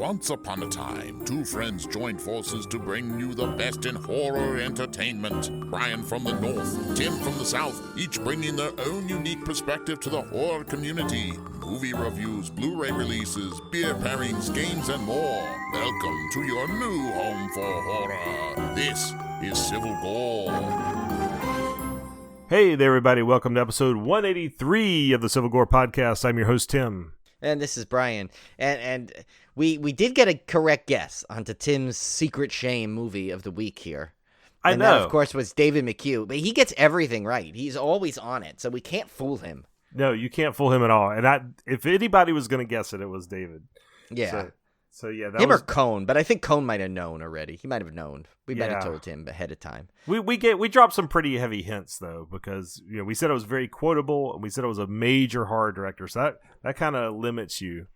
Once upon a time, two friends joined forces to bring you the best in horror entertainment. Brian from the north, Tim from the south, each bringing their own unique perspective to the horror community. Movie reviews, Blu-ray releases, beer pairings, games, and more. Welcome to your new home for horror. This is Civil Gore. Hey there, everybody. Welcome to episode 183 of the Civil Gore Podcast. I'm your host, Tim. And this is Brian. And we did get a correct guess onto Tim's Secret Shame movie of the week here. I know. That, of course, was David McHugh. But he gets everything right. He's always on it, so we can't fool him. No, you can't fool him at all. And if anybody was going to guess it, it was David. Yeah. So yeah, that him was... or Cone, but I think Cone might have known already. He might have known. We might have told him ahead of time. We dropped some pretty heavy hints though, because we said it was very quotable, and we said it was a major horror director. So that kind of limits you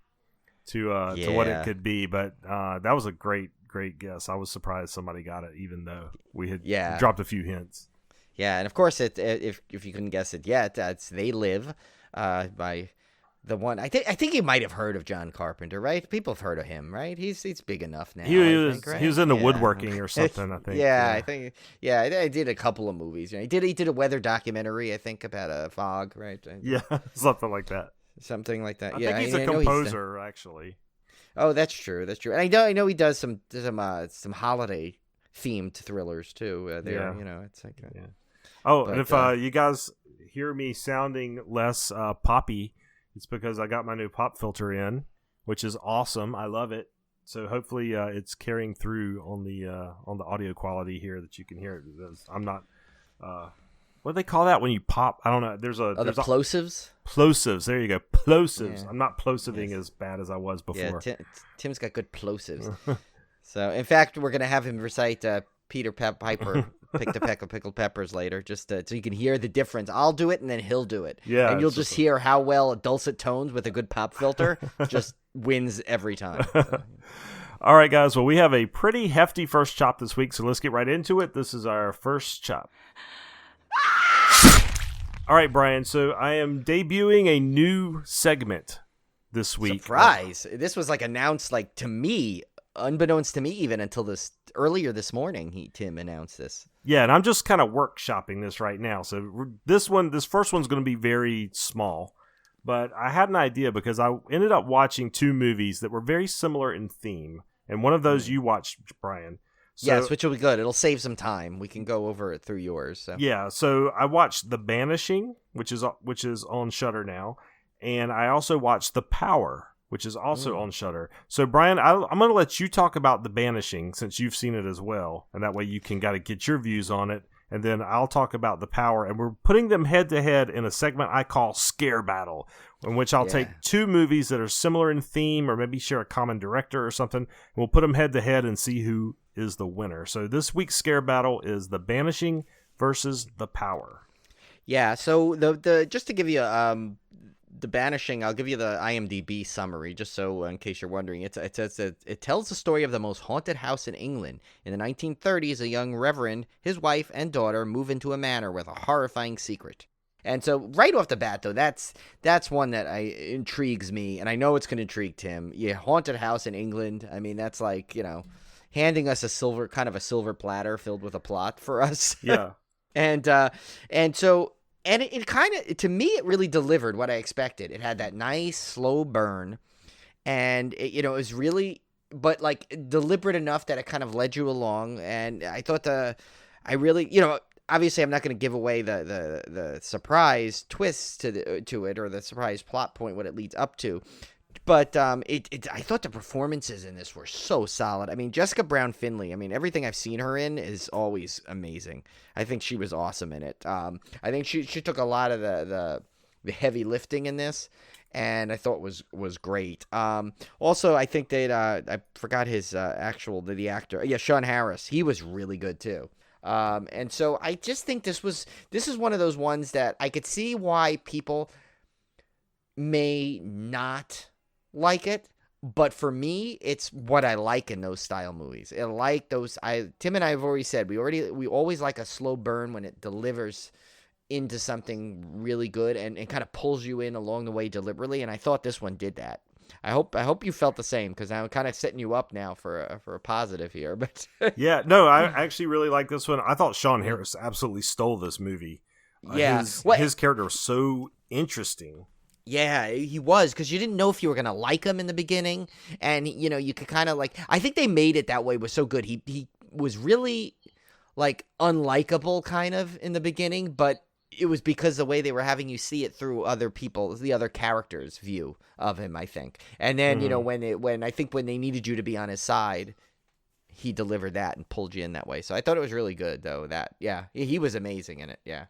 to what it could be. But that was a great guess. I was surprised somebody got it, even though we had dropped a few hints. Yeah, and of course, if you couldn't guess it yet, that's They Live by. The one I think you might have heard of John Carpenter, right? People have heard of him, right? He's big enough now. He was into woodworking or something, I think. I think. Yeah, I did a couple of movies. He did a weather documentary, I think, about a fog, right? Yeah, something like that. Something like that. I think he's a composer, actually. Oh, that's true. And I know he does some holiday themed thrillers too. It's like. And if you guys hear me sounding less poppy, it's because I got my new pop filter in, which is awesome. I love it. So hopefully it's carrying through on the audio quality here that you can hear it. I'm not. What do they call that when you pop? I don't know. There's plosives. Plosives. There you go. Plosives. Yeah. I'm not plosiving as bad as I was before. Yeah, Tim's got good plosives. So in fact, we're gonna have him recite Peter Piper. Pick the peck of pickled peppers later, just so you can hear the difference. I'll do it, and then he'll do it. Yeah, and you'll just hear how well dulcet tones with a good pop filter just wins every time. So. All right, guys. Well, we have a pretty hefty first chop this week, so let's get right into it. This is our first chop. All right, Brian. So I am debuting a new segment this week. Surprise! This was announced to me, unbeknownst to me, even until earlier this morning. Tim announced this. Yeah, and I'm just kind of workshopping this right now. So this first one's going to be very small, but I had an idea because I ended up watching two movies that were very similar in theme, and one of those you watched, Brian. So, yes, which will be good. It'll save some time. We can go over it through yours. So. Yeah, so I watched The Banishing, which is on Shudder now, and I also watched The Power, which is also on Shudder. So, Brian, I'm going to let you talk about The Banishing since you've seen it as well, and that way you can get your views on it, and then I'll talk about The Power, and we're putting them head-to-head in a segment I call Scare Battle, in which I'll take two movies that are similar in theme or maybe share a common director or something, and we'll put them head-to-head and see who is the winner. So this week's Scare Battle is The Banishing versus The Power. Yeah, so the just to give you The Banishing, I'll give you the IMDb summary, just so in case you're wondering. It tells the story of the most haunted house in England. In the 1930s, a young reverend, his wife, and daughter move into a manor with a horrifying secret. And so right off the bat, though, that's one that intrigues me, and I know it's going to intrigue Tim. Yeah, haunted house in England. I mean, that's handing us a silver platter filled with a plot for us. Yeah. And so... And it kind of, to me, it really delivered what I expected. It had that nice, slow burn. And, it was really, but deliberate enough that it kind of led you along. And I thought obviously I'm not going to give away the surprise twist to it or the surprise plot point, what it leads up to. But I thought the performances in this were so solid. I mean, Jessica Brown Findlay, everything I've seen her in is always amazing. I think she was awesome in it. I think she took a lot of the heavy lifting in this, and I thought was great. Also, I think I forgot his the actor. Yeah, Sean Harris. He was really good too. And so I just think this is one of those ones that I could see why people may not like it, but for me, it's what I like in those style movies. I like those. Tim and I have already said we always like a slow burn when it delivers into something really good and kind of pulls you in along the way deliberately. And I thought this one did that. I hope you felt the same, because I'm kind of setting you up now for a positive here. But Yeah, no, I actually really like this one. I thought Sean Harris absolutely stole this movie. Yeah. His character was so interesting. Yeah, he was, because you didn't know if you were gonna like him in the beginning, and you could kind of like. I think they made it that way was so good. He was really like unlikable kind of in the beginning, but it was because the way they were having you see it through the other characters' view of him, I think. And then when they needed you to be on his side, he delivered that and pulled you in that way. So I thought it was really good, though. That he was amazing in it. Yeah.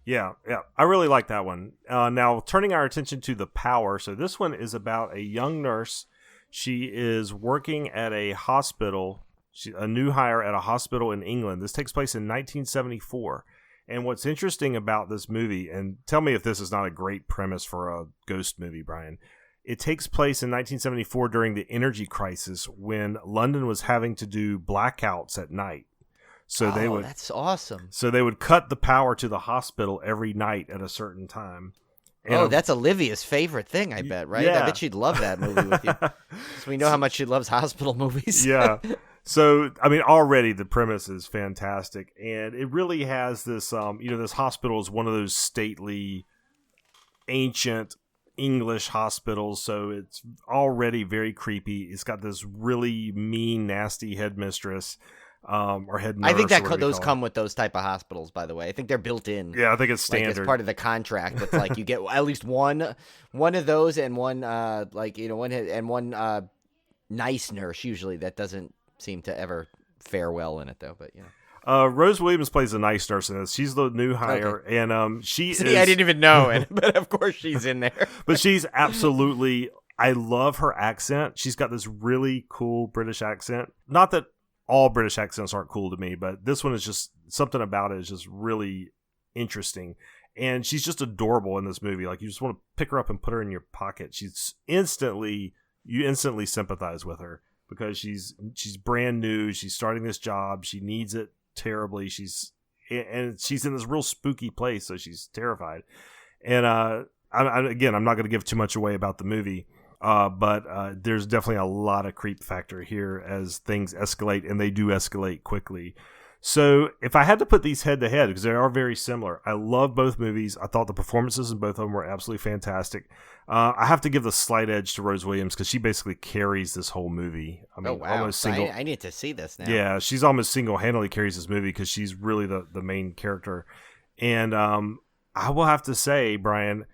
Yeah, I really like that one. Now, turning our attention to The Power. So this one is about a young nurse. She is working at a hospital, a new hire at a hospital in England. This takes place in 1974. And what's interesting about this movie, and tell me if this is not a great premise for a ghost movie, Brian. It takes place in 1974 during the energy crisis when London was having to do blackouts at night. So that's awesome. So they would cut the power to the hospital every night at a certain time. And that's Olivia's favorite thing, I bet, right? Yeah. I bet she'd love that movie with you. So we know how much she loves hospital movies. Yeah. So, I mean, already the premise is fantastic. And it really has this, this hospital is one of those stately, ancient English hospitals. So it's already very creepy. It's got this really mean, nasty headmistress. Or head nurse. I think those come with those type of hospitals, by the way. I think they're built in. Yeah, I think it's standard. Like, it's part of the contract. It's like you get at least one of those and one nice nurse usually that doesn't seem to ever fare well in it, though. But Rose Williams plays a nice nurse in this. She's the new hire, okay. And she See, I didn't even know, but of course she's in there. But she's absolutely. I love her accent. She's got this really cool British accent. Not that all British accents aren't cool to me, but this one is just something about it is just really interesting. And she's just adorable in this movie. Like, you just want to pick her up and put her in your pocket. You instantly sympathize with her because she's brand new. She's starting this job. She needs it terribly. She's in this real spooky place, so she's terrified. And I'm not going to give too much away about the movie. But there's definitely a lot of creep factor here as things escalate, and they do escalate quickly. So if I had to put these head to head, because they are very similar, I love both movies. I thought the performances in both of them were absolutely fantastic. I have to give the slight edge to Rose Williams because she basically carries this whole movie. I mean, wow. almost I need to see this now. Yeah, she's almost single-handedly carries this movie because she's really the main character. And I will have to say, Brian,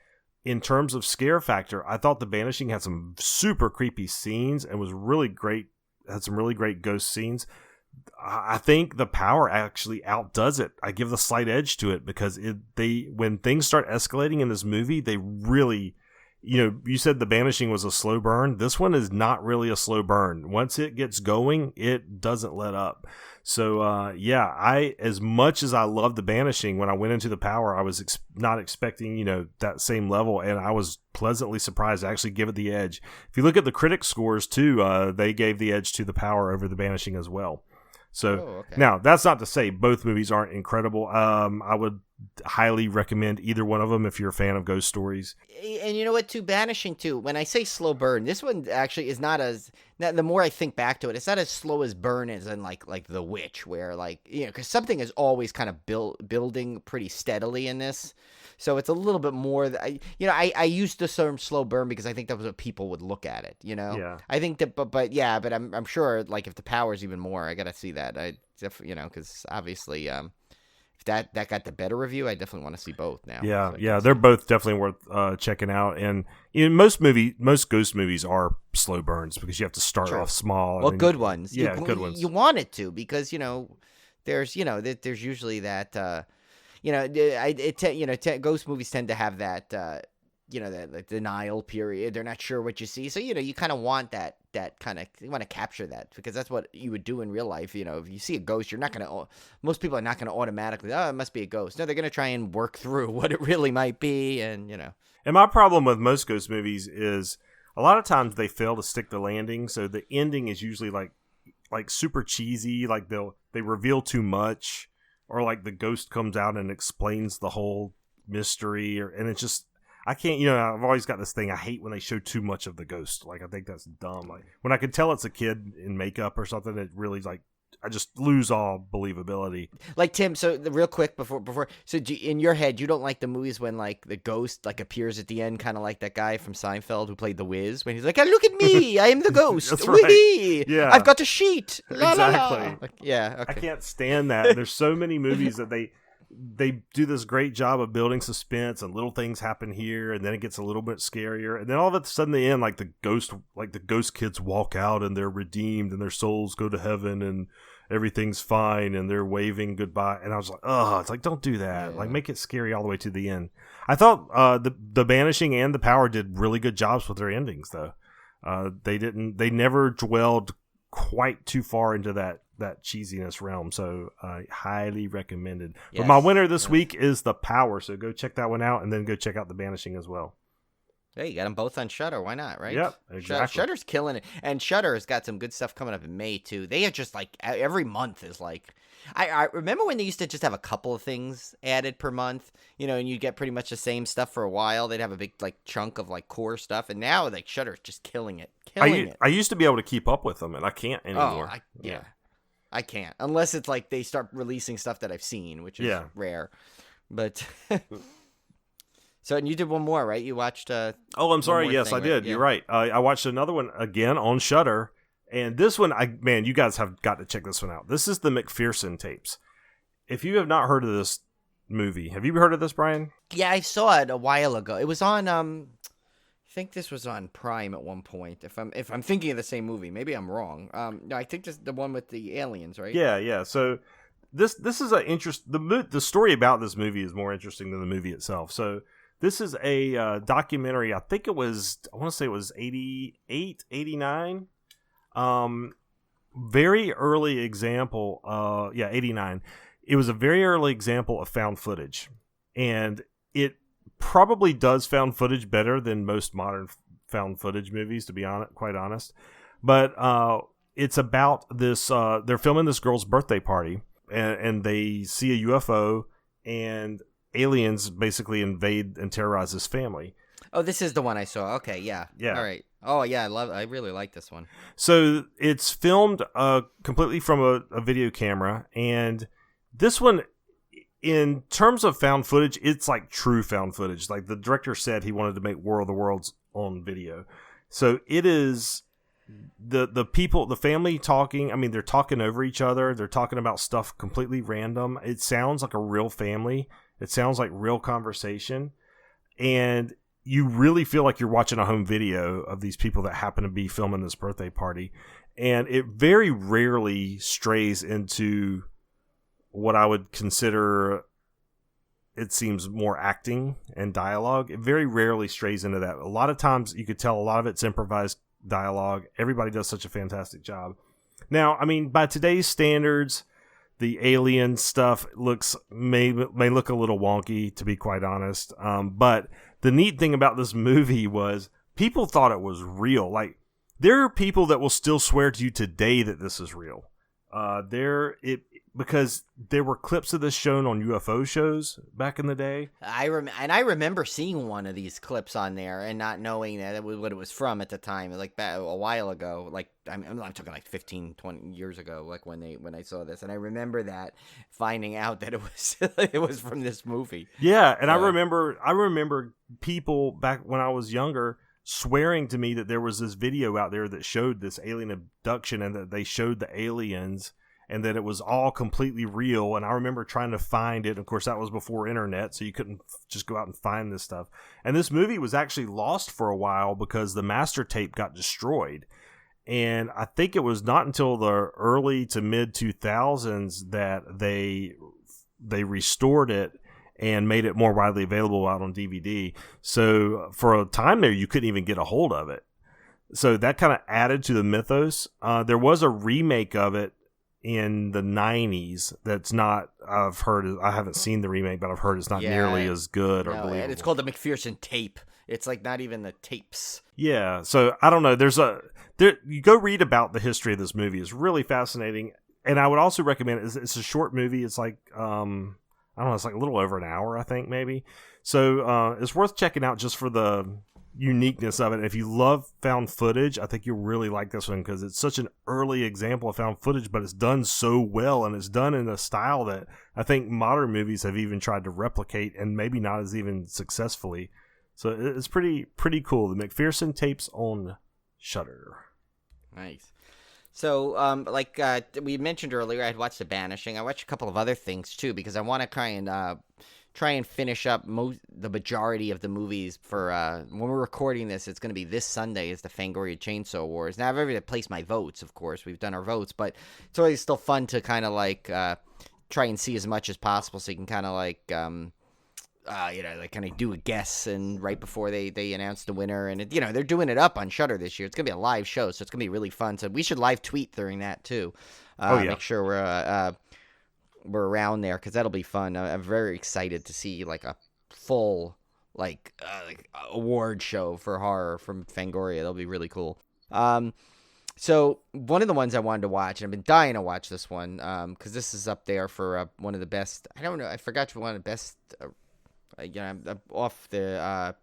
in terms of scare factor, I thought The Banishing had some super creepy scenes and was really great. Had some really great ghost scenes. I think The Power actually outdoes it. I give the slight edge to it because when things start escalating in this movie, they really, you said The Banishing was a slow burn. This one is not really a slow burn. Once it gets going, it doesn't let up. So, as much as I loved The Banishing, when I went into The Power, I was not expecting, that same level, and I was pleasantly surprised. I actually give it the edge. If you look at the critic scores, too, they gave the edge to The Power over The Banishing as well. So, Now, that's not to say both movies aren't incredible. I would highly recommend either one of them if you're a fan of ghost stories. And you know what, too? Banishing, too. When I say slow burn, this one actually is not as... The more I think back to it, it's not as slow as burn as in like The Witch, where because something is always kind of building pretty steadily in this. So it's a little bit more. I used the term slow burn because I think that was what people would look at it. Yeah. I think that, but I'm sure if The Power's even more, I gotta see that. Because obviously, if that got the better review, I definitely want to see both now. Yeah, they're both definitely worth checking out. And most ghost movies are slow burns because you have to start off small. Well, good ones. Yeah, good ones. You want it to because there's usually that. Ghost movies tend to have that. The denial period. They're not sure what you see, so you kind of want that kind of, you want to capture that because that's what you would do in real life. If you see a ghost, most people are not gonna automatically, it must be a ghost. No, they're gonna try and work through what it really might be, and And my problem with most ghost movies is a lot of times they fail to stick the landing, so the ending is usually like super cheesy, like they reveal too much, or like the ghost comes out and explains the whole mystery, and it's just. I can't, I've always got this thing. I hate when they show too much of the ghost. Like, I think that's dumb. Like, when I can tell it's a kid in makeup or something, it really, like, I just lose all believability. Like, Tim, so real quick before, so in your head, you don't like the movies when, like, the ghost, like, appears at the end, kind of like that guy from Seinfeld who played the Wiz, when he's like, look at me, I am the ghost. That's right. Wee! Yeah. I've got a sheet. La, la, la. Exactly. Like, yeah, okay. I can't stand that. There's so many movies that they do this great job of building suspense, and little things happen here, and then it gets a little bit scarier, and then all of a sudden the end, like the ghost kids walk out and they're redeemed and their souls go to heaven and everything's fine and they're waving goodbye, and I was like, oh, it's like, don't do that. Like, make it scary all the way to the end. I thought the Banishing and The Power did really good jobs with their endings, though. They never dwelled quite too far into that cheesiness realm, so highly recommended. Yes. But my winner this week is The Power, so go check that one out, and then go check out The Banishing as well. Hey, you got them both on Shudder. Why not, right? Yep, exactly. Shudder's killing it. And Shudder has got some good stuff coming up in May, too. They are just, like, every month is, like... I remember when they used to just have a couple of things added per month, and you'd get pretty much the same stuff for a while. They'd have a big, like, chunk of, like, core stuff. And now, like, Shudder's just killing it. I used to be able to keep up with them, and I can't anymore. Yeah. I can't. Unless it's, like, they start releasing stuff that I've seen, which is rare. But... So, and you did one more, right? You watched... oh, I'm sorry. Yes, I did. Yeah. You're right. I watched another one again on Shudder. And this one, you guys have got to check this one out. This is the McPherson Tapes. If you have not heard of this movie, have you heard of this, Brian? Yeah, I saw it a while ago. It was on... I think this was on Prime at one point. If I'm thinking of the same movie, maybe I'm wrong. No, I think this is the one with the aliens, right? Yeah. So this is an interest. The story about this movie is more interesting than the movie itself. So... This is a documentary. I want to say it was 88, 89. Very early example. 89. It was a very early example of found footage. And it probably does found footage better than most modern found footage movies, to be quite honest. But it's about this. They're filming this girl's birthday party, and they see a UFO, and aliens basically invade and terrorize his family. Oh, this is the one I saw. Okay, yeah. All right. Oh, yeah, I really like this one. So it's filmed completely from a video camera, and this one, in terms of found footage, it's like true found footage. Like the director said, he wanted to make War of the Worlds on video. So it is the people, the family talking. I mean, they're talking over each other. They're talking about stuff completely random. It sounds like a real family. It sounds like real conversation, and you really feel like you're watching a home video of these people that happen to be filming this birthday party. And it very rarely strays into what I would consider, it seems, more acting and dialogue. It very rarely strays into that. A lot of times you could tell a lot of it's improvised dialogue. Everybody does such a fantastic job. Now, I mean, by today's standards, the alien stuff may look a little wonky, to be quite honest. But the neat thing about this movie was people thought it was real. Like, there are people that will still swear to you today that this is real. Because there were clips of this shown on UFO shows back in the day. I remember seeing one of these clips on there and not knowing that what it was from at the time, like a while ago. Like I'm talking like 15, 20 years ago, like when I saw this, and I remember that finding out that it was from this movie. Yeah, and I remember people back when I was younger swearing to me that there was this video out there that showed this alien abduction and that they showed the aliens, and that it was all completely real. And I remember trying to find it. Of course, that was before internet, so you couldn't just go out and find this stuff. And this movie was actually lost for a while because the master tape got destroyed. And I think it was not until the early to mid 2000s that they restored it and made it more widely available out on DVD. So for a time there, you couldn't even get a hold of it. So that kind of added to the mythos. There was a remake of it in the 90s that's not, I haven't seen the remake, but I've heard it's not nearly as good or believable. It's called the McPherson Tape. It's like not even the tapes. Yeah, so I don't know. You go read about the history of this movie. It's really fascinating, and I would also recommend it. It's a short movie. It's like I I don't know, it's like a little over an hour, I think, maybe. So it's worth checking out just for the uniqueness of it. If you love found footage, I think you'll really like this one because it's such an early example of found footage, but it's done so well, and it's done in a style that I think modern movies have even tried to replicate, and maybe not as even successfully. So it's pretty cool. The Mcpherson Tapes on Shudder. Nice. So, we mentioned earlier, I had watched The Banishing. I watched a couple of other things too because I want to try and finish up the majority of the movies for when we're recording this. It's going to be this Sunday is the Fangoria Chainsaw Wars. Now I've already placed my votes, of course. We've done our votes, but it's always still fun to kind of try and see as much as possible, so you can kind of kind of do a guess and right before they announce the winner. And they're doing it up on Shudder this year. It's gonna be a live show, so it's gonna be really fun. So we should live tweet during that too. Make sure we're around there because that'll be fun. I'm very excited to see like a full award show for horror from Fangoria. That'll be really cool. So one of the ones I wanted to watch, and I've been dying to watch this one because this is up there for one of the best. I don't know. I forgot one of the best. I'm off the. I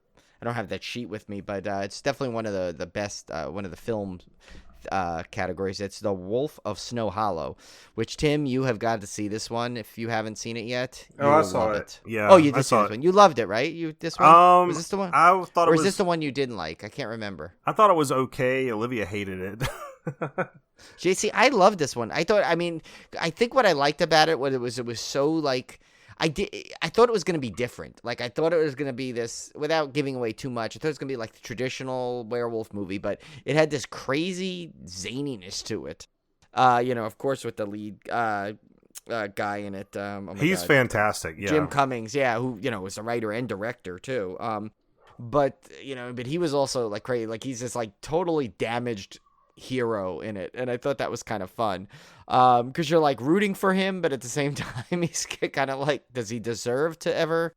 don't have that sheet with me, but it's definitely one of the best. One of the film categories. It's The Wolf of Snow Hollow, which Tim, you have got to see this one if you haven't seen it yet. I saw it. Yeah. Oh, you did see this one. You loved it, right? This one. Was this the one? I thought. Or was this the one you didn't like? I can't remember. I thought it was okay. Olivia hated it. JC, I loved this one. I think what I liked about it was so like. I thought it was going to be different. Like, I thought it was going to be this, without giving away too much, I thought it was going to be like the traditional werewolf movie, but it had this crazy zaniness to it. Of course, with the lead guy in it. He's fantastic, yeah. Jim Cummings, yeah, who, was a writer and director, too. But he was also, like, crazy. Like, he's this, like, totally damaged hero in it, and I thought that was kind of fun because you're like rooting for him, but at the same time he's kind of like, does he deserve to ever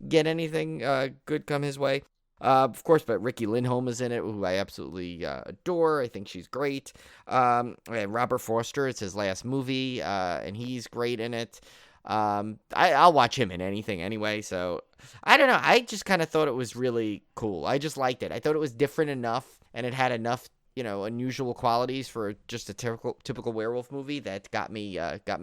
get anything good come his way? Of course, but Ricky Lindholm is in it, who I absolutely adore. I think she's great. Robert Forster, it's his last movie, and he's great in it. I'll watch him in anything anyway, so I don't know. I just kind of thought it was really cool. I just liked it. I thought it was different enough, and it had enough unusual qualities for just a typical werewolf movie that got me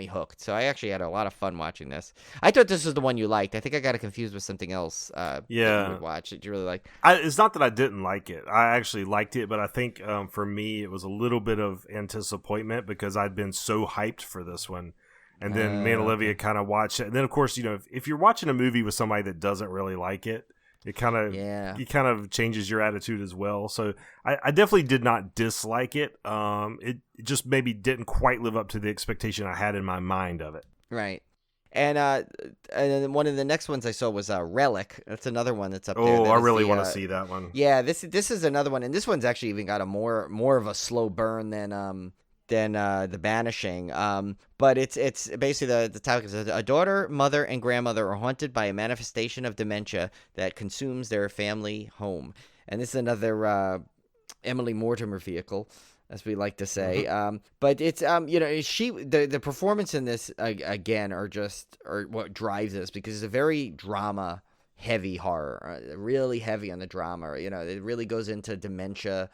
hooked. So I actually had a lot of fun watching this. I thought this was the one you liked. I think I got it confused with something else. That you would watch that you really like. It's not that I didn't like it. I actually liked it, but I think for me it was a little bit of disappointment because I'd been so hyped for this one. And then me and Olivia kind of watched it. And then, of course, if you're watching a movie with somebody that doesn't really like it, it kind of changes your attitude as well. So I definitely did not dislike it. It just maybe didn't quite live up to the expectation I had in my mind of it. Right. And then one of the next ones I saw was Relic. That's another one that's up there. Oh, I really want to see that one. Yeah, this is another one, and this one's actually even got a more of a slow burn than The Banishing. But it's basically the topic is a daughter, mother, and grandmother are haunted by a manifestation of dementia that consumes their family home. And this is another Emily Mortimer vehicle, as we like to say. Mm-hmm. But it's the performance in this again are what drives this, because it's a very drama heavy horror, really heavy on the drama. It really goes into dementia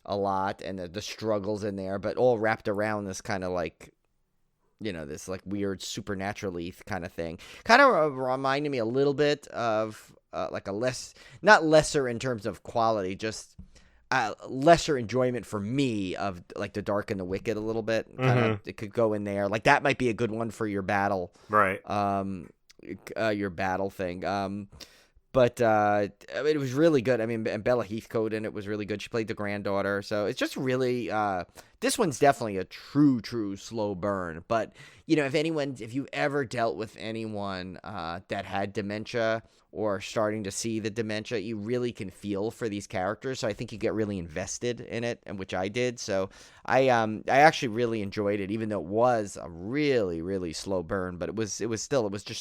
a lot, and the struggles in there, but all wrapped around this kind of like, this like weird supernaturally kind of thing. Kind of reminded me a little bit of like not lesser in terms of quality, just lesser enjoyment for me of like The Dark and the Wicked a little bit. Kind of, it could go in there. Like that might be a good one for your battle, right? Your battle thing. But it was really good. I mean, and Bella Heathcote in it was really good. She played the granddaughter. So it's just really this one's definitely a true slow burn. But, if you've ever dealt with anyone that had dementia or starting to see the dementia, you really can feel for these characters. So I think you get really invested in it, and which I did. So I actually really enjoyed it, even though it was a really, really slow burn. But it was just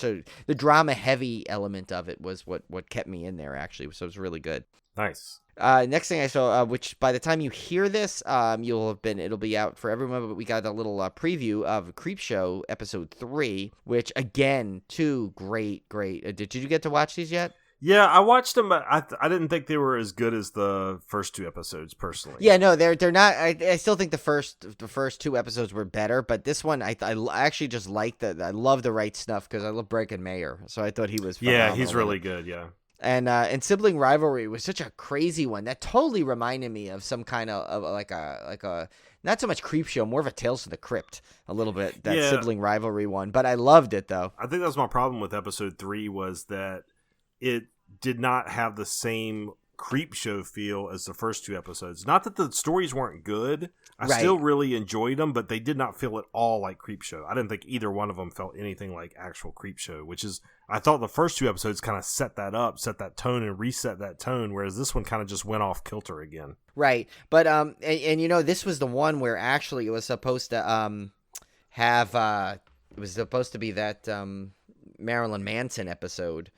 the drama heavy element of it was what kept me in there, actually. So it was really good. Nice. Next thing I saw, which by the time you hear this, it'll be out for everyone, but we got a little preview of CREEPSHOW episode 3, which again, two great. Did you get to watch these yet? Yeah, I watched them, but I didn't think they were as good as the first 2 episodes, personally. Yeah, no, they're not. I still think the first 2 episodes were better, but this one I actually just liked I love the right stuff because I love Breckin Mayer, so I thought he was phenomenal. Yeah, he's really good. Yeah. And sibling rivalry was such a crazy one that totally reminded me of some kind of like a not so much CREEPSHOW, more of a Tales from the Crypt a little bit, that sibling rivalry one. But I loved it though. I think that was my problem with episode 3 was that it did not have the same CREEPSHOW feel as the first 2 episodes. Not that the stories weren't good. I still really enjoyed them, but they did not feel at all like CREEPSHOW. I didn't think either one of them felt anything like actual CREEPSHOW, which is, I thought the first 2 episodes kind of set that tone and reset that tone, whereas this one kind of just went off kilter again. Right. But, and you know, this was the one where actually it was supposed to it was supposed to be that Marilyn Manson episode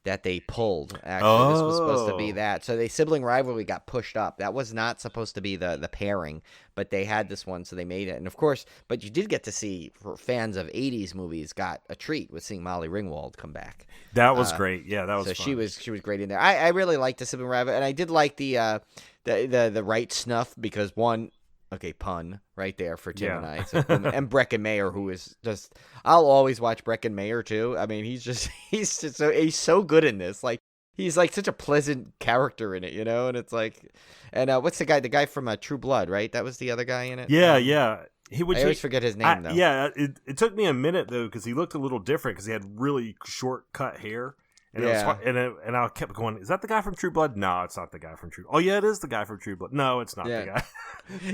that they pulled. Actually, this was supposed to be that. So the sibling rivalry got pushed up. That was not supposed to be the pairing, but they had this one, so they made it. And of course, but you did get to see, for fans of 80s movies, got a treat with seeing Molly Ringwald come back. That was great. Yeah, that was so fun. she was great in there. I really liked the sibling rivalry, and I did like the right snuff because one. Okay, pun right there for Tim and I. So, and Breckin Mayer, who is just, I'll always watch Breckin Mayer too. I mean, he's so good in this. Like, he's like such a pleasant character in it, you know? And it's like, and what's the guy from True Blood, right? That was the other guy in it? Yeah. I always forget his name though. Yeah, it took me a minute though, because he looked a little different because he had really short cut hair. And and I kept going, is that the guy from True Blood? No, it's not the guy from True Blood. Oh, yeah, it is the guy from True Blood. No, it's not the guy.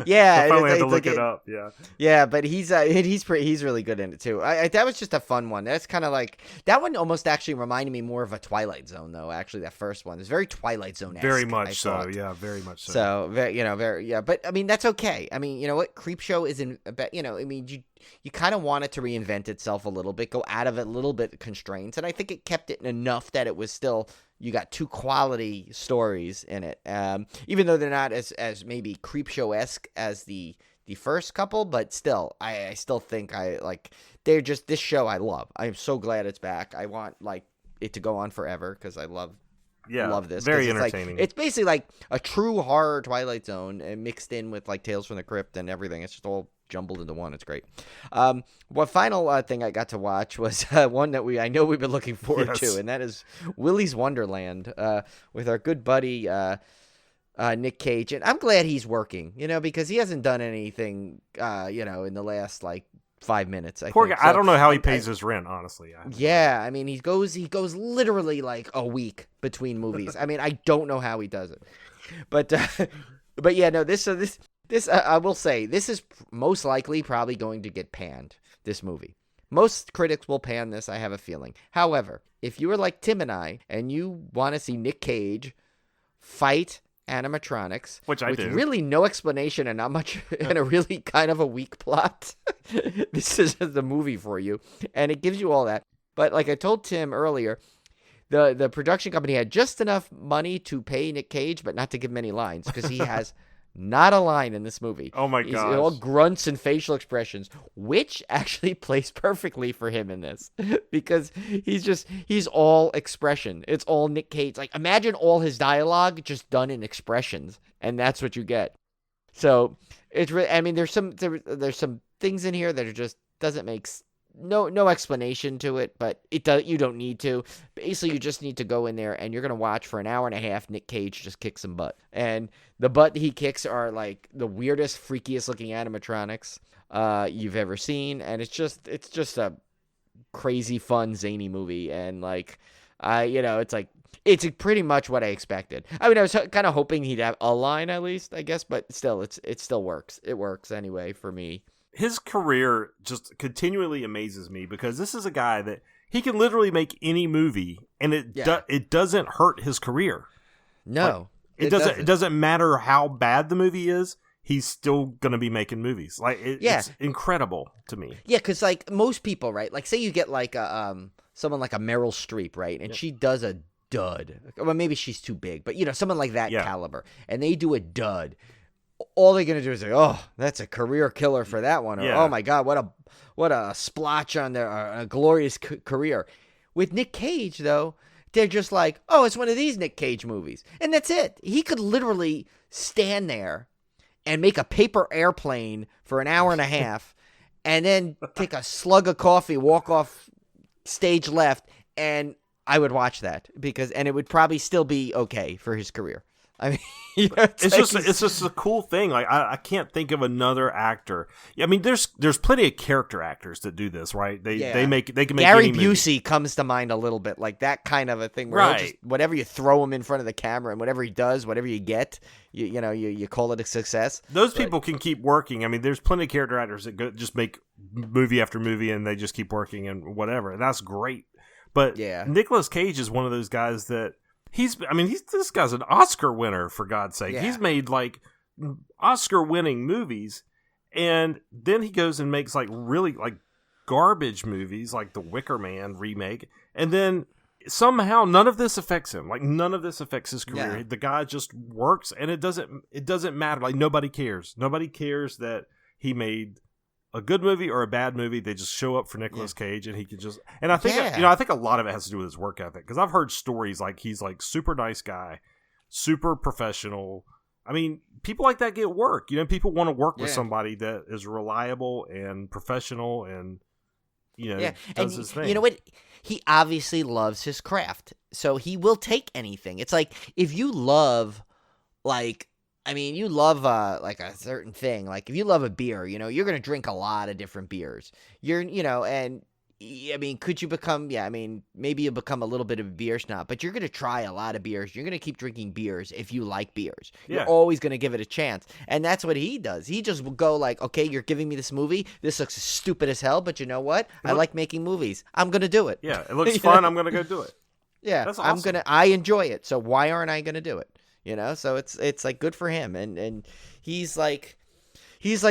Yeah. I finally had to look it up. Yeah. Yeah, but he's really good in it, too. That was just a fun one. That's kind of like, that one almost actually reminded me more of a Twilight Zone, though, actually, that first one. It's very Twilight Zone-esque. Very much so, yeah, very much so. So, but, I mean, that's okay. I mean, you know what? CREEPSHOW isn't, you know, I mean, you kind of want it to reinvent itself a little bit, go out of it a little bit constraints, and I think it kept it enough that it was still, you got 2 quality stories in it, even though they're not as maybe CREEPSHOW-esque as the first couple, but still, I still think they're just, this show I love. I'm so glad it's back. I want like it to go on forever because I love this. Very it's entertaining. It's basically like a true horror Twilight Zone and mixed in with like Tales from the Crypt and everything. It's just all jumbled into one. It's great. One final thing I got to watch was one that I know we've been looking forward to, and that is Willy's Wonderland with our good buddy Nick Cage. And I'm glad he's working, you know, because he hasn't done anything, you know, in the last like 5 minutes. Poor guy. So, I don't know how he pays his rent, honestly. Yeah, I mean, he goes literally like a week between movies. I mean, I don't know how he does it, but yeah, no, this I will say, this is most likely probably going to get panned, this movie. Most critics will pan this, I have a feeling. However, if you are like Tim and I, and you want to see Nick Cage fight animatronics, which I with do, really no explanation and not much, and a really kind of a weak plot, this is the movie for you. And it gives you all that. But like I told Tim earlier, the production company had just enough money to pay Nick Cage, but not to give him any lines, because he has not a line in this movie. Oh my god! All grunts and facial expressions, which actually plays perfectly for him in this, because he's all expression. It's all Nick Cage. Like, imagine all his dialogue just done in expressions, and that's what you get. So it's I mean, there's some things in here that are just doesn't make no explanation to it, but you don't need to. Basically, you just need to go in there and you're going to watch for an hour and a half Nick Cage just kick some butt. And the butt he kicks are like the weirdest, freakiest looking animatronics you've ever seen. And it's just a crazy, fun, zany movie. And like, you know, it's pretty much what I expected. I mean, I was kind of hoping he'd have a line at least, I guess, but still, it still works. It works anyway for me. His career just continually amazes me, because this is a guy that he can literally make any movie, and it doesn't hurt his career. No, like, it doesn't matter how bad the movie is. He's still gonna be making movies. Like it's incredible to me. Yeah, because like most people, right? Like say you get like someone like a Meryl Streep, right? And she does a dud, well, maybe she's too big, but someone like that Yeah. caliber, and they do a dud, all they're gonna do is say, "Oh, that's a career killer for that one," or Yeah. "Oh my God, what a splotch on their a glorious career." With Nick Cage, though, they're just like, "Oh, it's one of these Nick Cage movies," and that's it. He could literally stand there and make a paper airplane for an hour and a half, and then take a slug of coffee, walk off stage left, and I would watch that and it would probably still be okay for his career. I mean, it's just a cool thing. Like I can't think of another actor. I mean, there's plenty of character actors that do this, right? They can make Gary any movie. Busey comes to mind a little bit, like that kind of a thing, where Right. just, whatever you throw him in front of the camera and whatever he does, whatever you get, you call it a success. Those people can keep working. I mean, there's plenty of character actors that just make movie after movie and they just keep working and whatever. And that's great. But Nicolas Cage is one of those guys that this guy's an Oscar winner, for God's sake. Yeah. He's made like Oscar-winning movies, and then he goes and makes like really like garbage movies, like the Wicker Man remake, and then somehow none of this affects him. Like none of this affects his career. Yeah. The guy just works, and it doesn't matter. Like nobody cares. Nobody cares that he made a good movie or a bad movie. They just show up for Nicolas Cage, and he can just. And I think I think a lot of it has to do with his work ethic, because I've heard stories like he's like super nice guy, super professional. I mean, people like that get work. People want to work with somebody that is reliable and professional, and does his thing. You know what? He obviously loves his craft, so he will take anything. It's like if you love, you love like a certain thing. Like if you love a beer, you're gonna drink a lot of different beers. Could you become? Yeah, maybe you become a little bit of a beer snob, but you're gonna try a lot of beers. You're gonna keep drinking beers if you like beers. Yeah. You're always gonna give it a chance, and that's what he does. He just will go like, okay, you're giving me this movie. This looks stupid as hell, but you know what? I like making movies. I'm gonna do it. Yeah, it looks fun. I'm gonna go do it. Yeah, that's awesome. I enjoy it. So why aren't I gonna do it? So it's like good for him, and he's like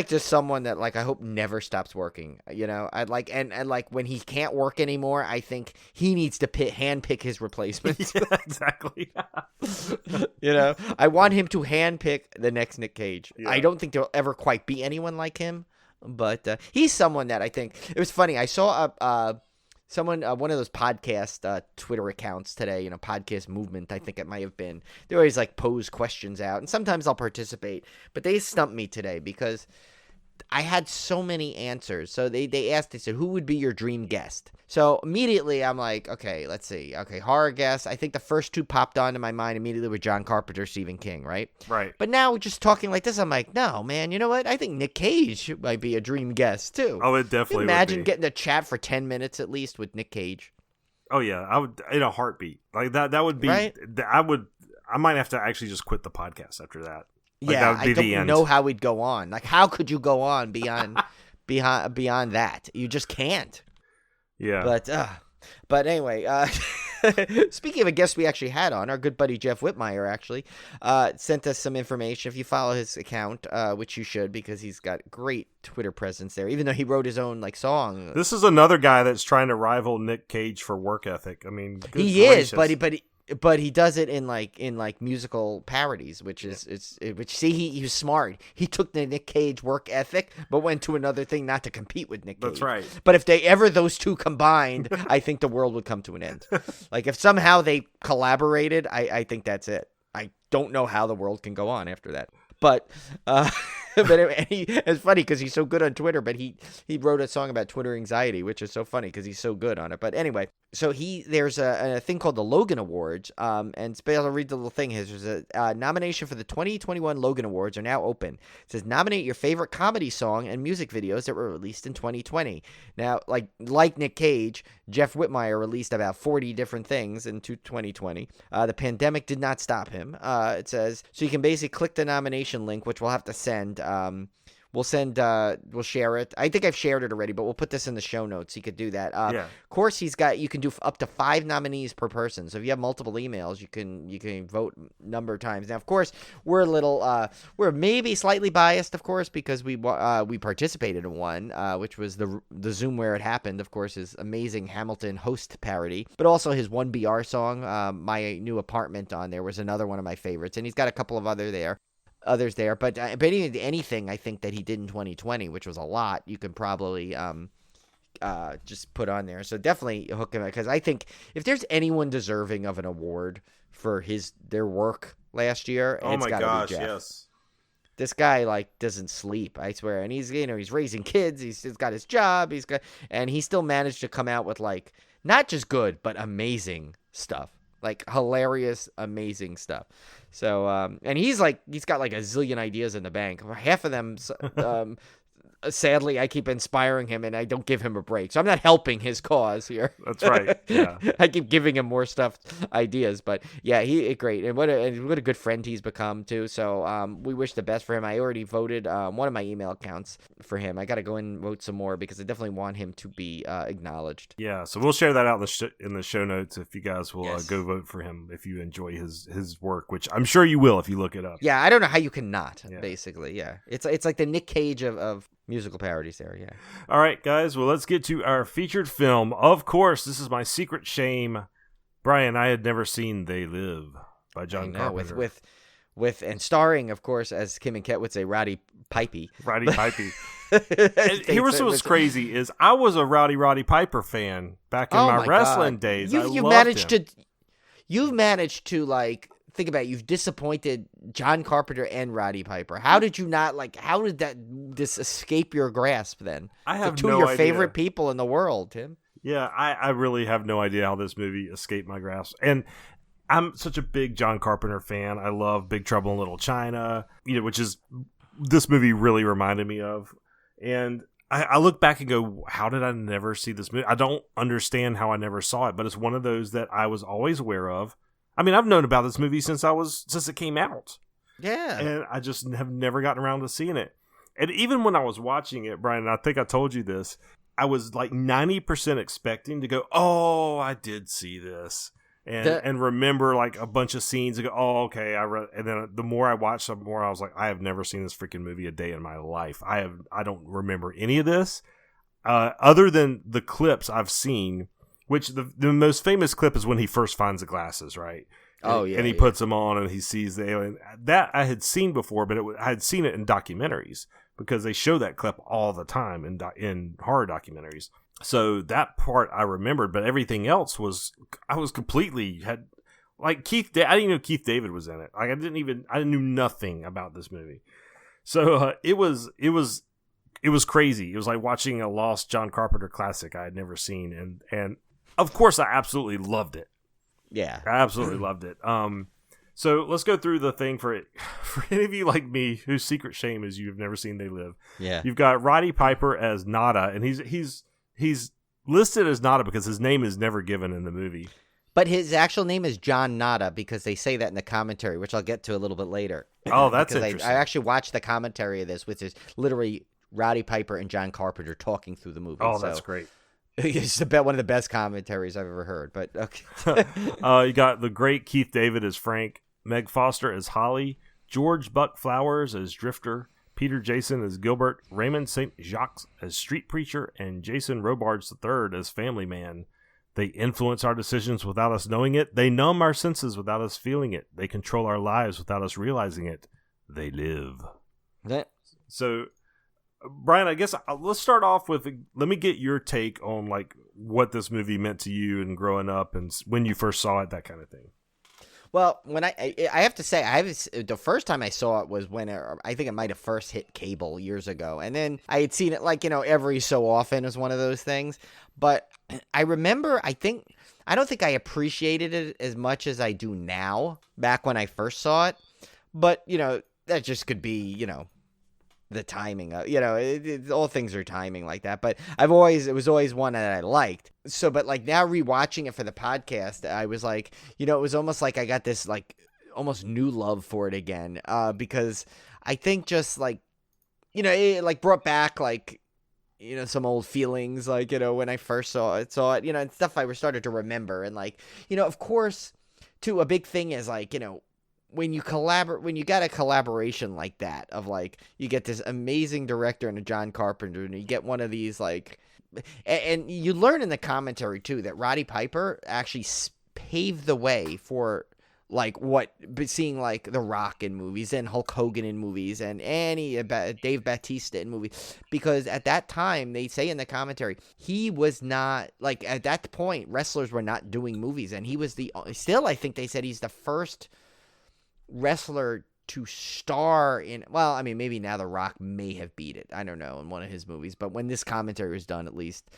just someone that like I hope never stops working. I'd like and like when he can't work anymore, I think he needs to handpick his replacements. Yeah, exactly. I want him to handpick the next Nick Cage. Yeah. I don't think there'll ever quite be anyone like him, but he's someone that I think it was funny. I saw someone, one of those podcast Twitter accounts today, podcast movement, I think it might have been. They always like pose questions out, and sometimes I'll participate, but they stumped me today because I had so many answers. So they asked, they said, who would be your dream guest? So immediately I'm like, okay, let's see. Okay, horror guest. I think the first two popped onto my mind immediately were John Carpenter, Stephen King, right? Right. But now just talking like this, I'm like, no, man, you know what? I think Nick Cage might be a dream guest too. Oh, it definitely Imagine would be. getting to chat for 10 minutes at least with Nick Cage. Oh yeah, I would in a heartbeat. Like that would be right? I might have to actually just quit the podcast after that. Like, Yeah, that would be I the don't end. know how we'd go on. Like, how could you go on beyond that? You just can't. Yeah. But anyway, speaking of a guest we actually had on, our good buddy Jeff Whitmire actually sent us some information. If you follow his account, which you should because he's got great Twitter presence there, even though he wrote his own song. This is another guy that's trying to rival Nick Cage for work ethic. I mean, he is, but he does it in musical parodies, which is he was smart. He took the Nick Cage work ethic, but went to another thing not to compete with Nick Cage. That's right. But if those two combined, I think the world would come to an end. Like if somehow they collaborated, I think that's it. I don't know how the world can go on after that. But it's funny because he's so good on Twitter, but he wrote a song about Twitter anxiety, which is so funny because he's so good on it. But anyway, so there's a thing called the Logan Awards, and I'll read the little thing here. There's a nomination for the 2021 Logan Awards are now open. It says nominate your favorite comedy song and music videos that were released in 2020. Now, like Nick Cage, Jeff Whitmire released about 40 different things in 2020. The pandemic did not stop him. It says, so you can basically click the nomination link, which we'll have to send, we'll share it. I think I've shared it already, but we'll put this in the show notes. You could do that. Of course, you can do up to 5 nominees per person. So if you have multiple emails, you can vote number of times. Now, of course, we're we're maybe slightly biased, of course, because we participated in one, which was the Zoom Where It Happened, of course, his amazing Hamilton host parody, but also his 1BR song, My New Apartment on there was another one of my favorites, and he's got a couple of others there, but anything I think that he did in 2020, which was a lot, you can probably just put on there. So definitely hook him, because I think if there's anyone deserving of an award for their work last year, it's gotta be Jeff. Yes. This guy doesn't sleep, I swear, and he's raising kids, he's got his job, and he still managed to come out with not just good but amazing stuff. Hilarious, amazing stuff. So, and he's got a zillion ideas in the bank. Half of them, sadly, I keep inspiring him, and I don't give him a break. So I'm not helping his cause here. That's right. Yeah. I keep giving him more ideas, but yeah, great. And what a good friend he's become too. So, we wish the best for him. I already voted one of my email accounts for him. I got to go and vote some more because I definitely want him to be acknowledged. Yeah. So we'll share that out in the show notes if you guys will go vote for him if you enjoy his work, which I'm sure you will if you look it up. Yeah. I don't know how you cannot. Basically. Yeah. It's like the Nick Cage of musical parodies there, yeah. All right, guys. Well, let's get to our featured film. Of course, this is my secret shame. Brian, I had never seen They Live by John Carpenter. With and starring, of course, as Kim and Ket would say, Roddy Piper. Roddy Piper. Here was what's crazy is I was a Roddy Piper fan back in my wrestling days. You've managed to think about it, you've disappointed John Carpenter and Roddy Piper. How did you not how did this escape your grasp then? I have two no of your idea. favorite people in the world, Tim. Yeah, I really have no idea how this movie escaped my grasp. And I'm such a big John Carpenter fan. I love Big Trouble in Little China, which is this movie really reminded me of. And I look back and go, how did I never see this movie? I don't understand how I never saw it, but it's one of those that I was always aware of. I mean, I've known about this movie since it came out. Yeah. And I just have never gotten around to seeing it. And even when I was watching it, Brian, and I think I told you this, I was 90% expecting to go, oh, I did see this. And remember a bunch of scenes and go, oh, okay. And then the more I watched, the more I was like, I have never seen this freaking movie a day in my life. I don't remember any of this other than the clips I've seen. Which the most famous clip is when he first finds the glasses, right? And he puts them on and he sees the alien. That I had seen before, but I had seen it in documentaries because they show that clip all the time in horror documentaries. So that part I remembered, but everything else I didn't know Keith David was in it. I knew nothing about this movie. So it was crazy. It was like watching a lost John Carpenter classic I had never seen, and of course, I absolutely loved it. Yeah. I absolutely loved it. So let's go through the thing for any of you like me whose secret shame is you've never seen They Live. Yeah. You've got Roddy Piper as Nada, and he's listed as Nada because his name is never given in the movie. But his actual name is John Nada because they say that in the commentary, which I'll get to a little bit later. Oh, that's interesting. I actually watched the commentary of this, which is literally Roddy Piper and John Carpenter talking through the movie. Oh, that's great. It's one of the best commentaries I've ever heard. But okay. You got the great Keith David as Frank, Meg Foster as Holly, George Buck Flowers as Drifter, Peter Jason as Gilbert, Raymond St. Jacques as Street Preacher, and Jason Robards III as Family Man. They influence our decisions without us knowing it. They numb our senses without us feeling it. They control our lives without us realizing it. They live. So, Brian, I guess let's start off with, let me get your take on what this movie meant to you and growing up and when you first saw it, that kind of thing. Well, when I have to say, the first time I saw it was when I think it might have first hit cable years ago. And then I had seen it every so often as one of those things. But I remember, I don't think I appreciated it as much as I do now back when I first saw it. But, that just could be, the timing of, all things are timing like that. But it was always one that I liked. So, but now rewatching it for the podcast, I was it was almost like I got this almost new love for it again. Because I think just it like brought back like, some old feelings, like, when I first saw it, and stuff I started to remember. And like, of course, too, a big thing is like, when you got a collaboration like that of like, you get this amazing director and a John Carpenter, and you get one of these like, and you learn in the commentary too that Roddy Piper actually paved the way for like seeing like The Rock in movies and Hulk Hogan in movies and Dave Bautista in movies, because at that time they say in the commentary he was not like, at that point wrestlers were not doing movies, and he was still I think they said he's the first wrestler to star in, well, I mean, maybe now The Rock may have beat it, I don't know, in one of his movies, but when this commentary was done, at least,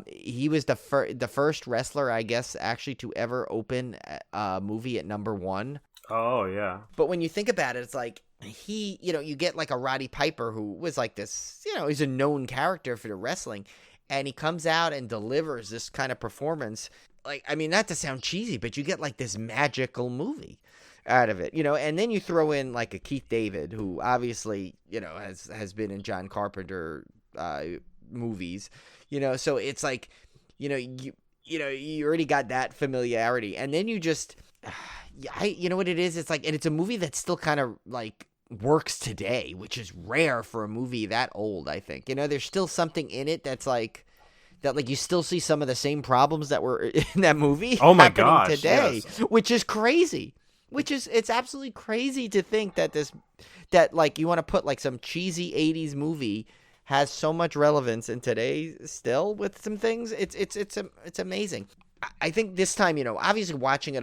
he was the first wrestler, I guess, actually to ever open a movie at number 1. Oh, yeah. But when you think about it, it's like, you get like a Roddy Piper who was like this, he's a known character for the wrestling, and he comes out and delivers this kind of performance. Like, I mean, not to sound cheesy, but you get like this magical movie out of it, and then you throw in like a Keith David, who obviously, has been in John Carpenter movies, so it's like, you already got that familiarity, and then you just, you know what it is? It's like, and it's a movie that still kind of like works today, which is rare for a movie that old, I think. There's still something in it that's like, that like you still see some of the same problems that were in that movie happening today, yes. Which is crazy. It's absolutely crazy to think that like you want to put like some cheesy 80s movie has so much relevance in today still with some things. It's amazing. I think this time, obviously watching it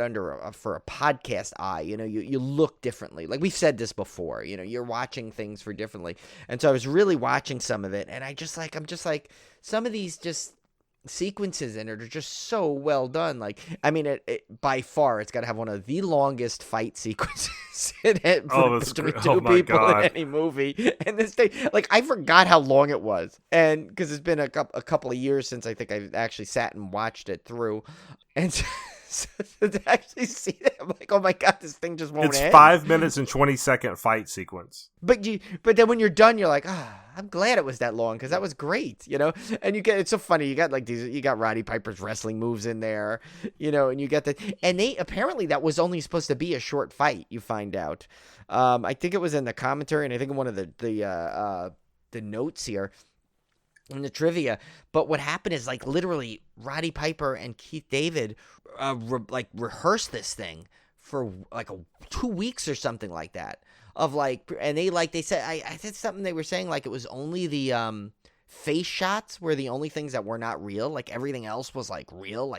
for a podcast eye, you look differently. Like we've said this before, you're watching things for differently. And so I was really watching some of it, and I'm just like some of these just sequences in it are just so well done. Like, I mean, it by far, it's got to have one of the longest fight sequences in it between two people in any movie. And this thing, like, I forgot how long it was, and because it's been a couple of years since I think I actually sat and watched it through, and so to actually see that, I'm like, oh my god, this thing just won't end. It's 5 minutes and 20-second fight sequence. But then when you're done, you're like, I'm glad it was that long, because that was great, And it's so funny. You got like you got Roddy Piper's wrestling moves in there, and you get and they apparently that was only supposed to be a short fight. You find out, I think it was in the commentary, and I think in one of the notes here in the trivia. But what happened is like literally Roddy Piper and Keith David rehearsed this thing for like 2 weeks or something like that. Of like, and they said, I said something, they were saying like it was only the face shots were the only things that were not real. Like everything else was like real.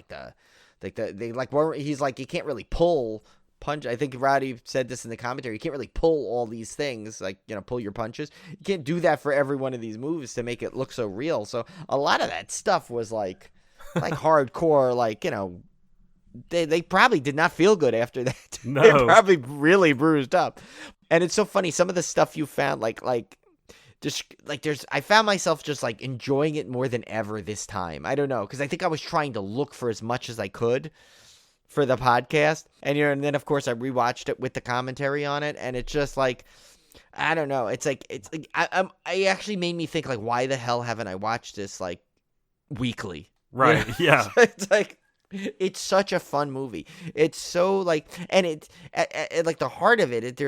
He's like, you can't really pull punch. I think Roddy said this in the commentary. You can't really pull all these things, like, pull your punches. You can't do that for every one of these moves to make it look so real. So a lot of that stuff was like hardcore, like, They probably did not feel good after that. No. They probably really bruised up. And it's so funny, some of the stuff you found, I found myself just like enjoying it more than ever this time. I don't know, because I think I was trying to look for as much as I could for the podcast. And then of course I rewatched it with the commentary on it, and it's just like, I don't know. It's like I actually made me think like, why the hell haven't I watched this like weekly? Right. Yeah. It's like, it's such a fun movie. It's so like, and it's at like the heart of it.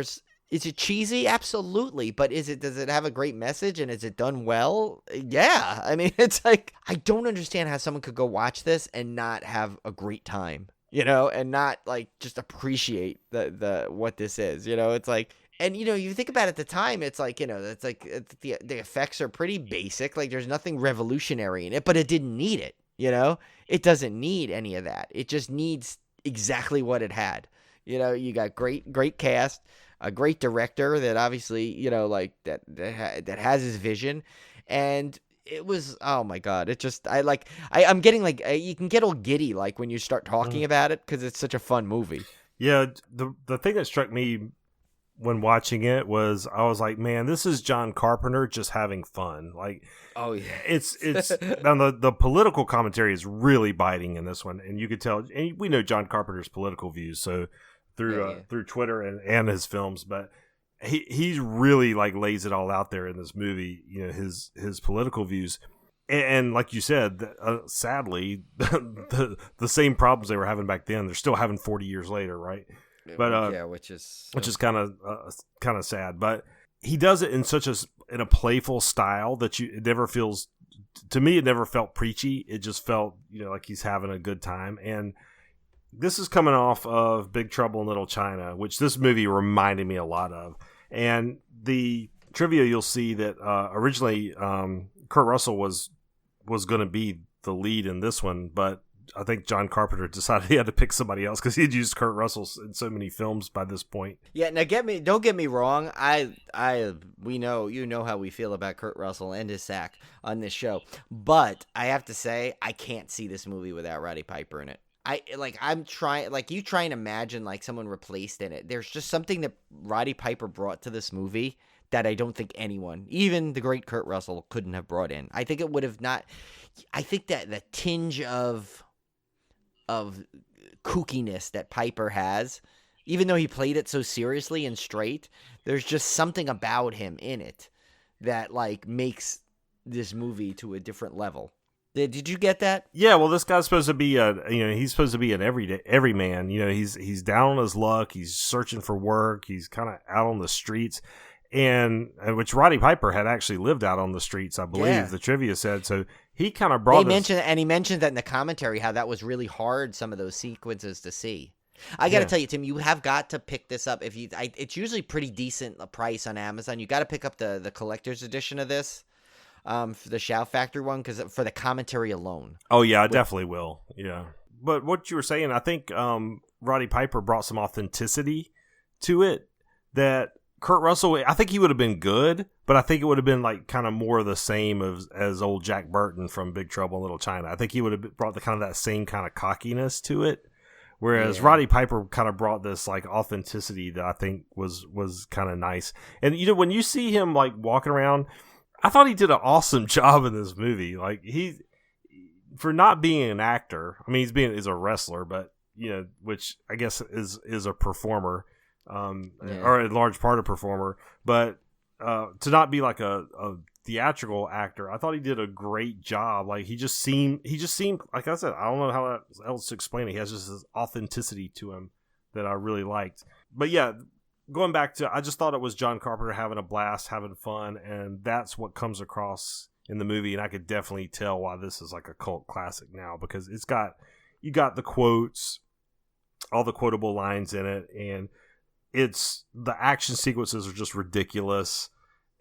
Is it cheesy? Absolutely. But does it have a great message, and is it done well? Yeah. I mean, it's like, I don't understand how someone could go watch this and not have a great time, and not like just appreciate the what this is, It's like, and you think about it at the time, it's like, it's like the effects are pretty basic. Like there's nothing revolutionary in it, but it didn't need it. It doesn't need any of that. It just needs exactly what it had. You got great cast, a great director that obviously, like that has his vision, and it was, oh my god, it just, I'm getting like, you can get all giddy like when you start talking about it, because it's such a fun movie. Yeah, the thing that struck me when watching it was, I was like, man, this is John Carpenter just having fun. Like, oh yeah, it's now the political commentary is really biting in this one, and you could tell. And we know John Carpenter's political views, so through Twitter and his films, but he really like lays it all out there in this movie. You know, his political views. And like you said, sadly, the same problems they were having back then, they're still having 40 years later, right? But which is kind of sad. But he does it in in a playful style that it never feels. To me, it never felt preachy. It just felt, like he's having a good time. And this is coming off of Big Trouble in Little China, which this movie reminded me a lot of. And the trivia, you'll see that originally Kurt Russell was going to be the lead in this one, but I think John Carpenter decided he had to pick somebody else because he'd used Kurt Russell in so many films by this point. Yeah, now don't get me wrong. We know how we feel about Kurt Russell and his sack on this show, but I have to say I can't see this movie without Roddy Piper in it. I'm trying, you try and imagine like someone replaced in it. There's just something that Roddy Piper brought to this movie that I don't think anyone, even the great Kurt Russell, couldn't have brought in. I think it would have not. I think that the tinge of kookiness that Piper has, even though he played it so seriously and straight, there's just something about him in it that like makes this movie to a different level. Did you get that? Yeah, well, this guy's supposed to be he's supposed to be an everyman. He's down on his luck. He's searching for work. He's kind of out on the streets. And which Roddy Piper had actually lived out on the streets, I believe. The trivia said. So he kind of brought. He mentioned that in the commentary how that was really hard. Some of those sequences to see. I got to tell you, Tim, you have got to pick this up. It's usually pretty decent a price on Amazon. You got to pick up the collector's edition of this, for the Shout Factory one, because for the commentary alone. Oh yeah, I definitely will. Yeah, but what you were saying, I think Roddy Piper brought some authenticity to it that Kurt Russell, I think he would have been good, but I think it would have been like kind of more of the same as old Jack Burton from Big Trouble in Little China. I think he would have brought the kind of that same kind of cockiness to it, whereas Roddy Piper kind of brought this like authenticity that I think was kind of nice. And when you see him like walking around, I thought he did an awesome job in this movie. Like for not being an actor, I mean he's a wrestler, but which I guess is a performer. Or a large part of performer, but to not be like a theatrical actor, I thought he did a great job. Like he just seemed like I said, I don't know how else to explain it. He has just this authenticity to him that I really liked. But yeah, going back to, I just thought it was John Carpenter having a blast, having fun, and that's what comes across in the movie. And I could definitely tell why this is like a cult classic now, because you got the quotes, all the quotable lines in it, and the action sequences are just ridiculous.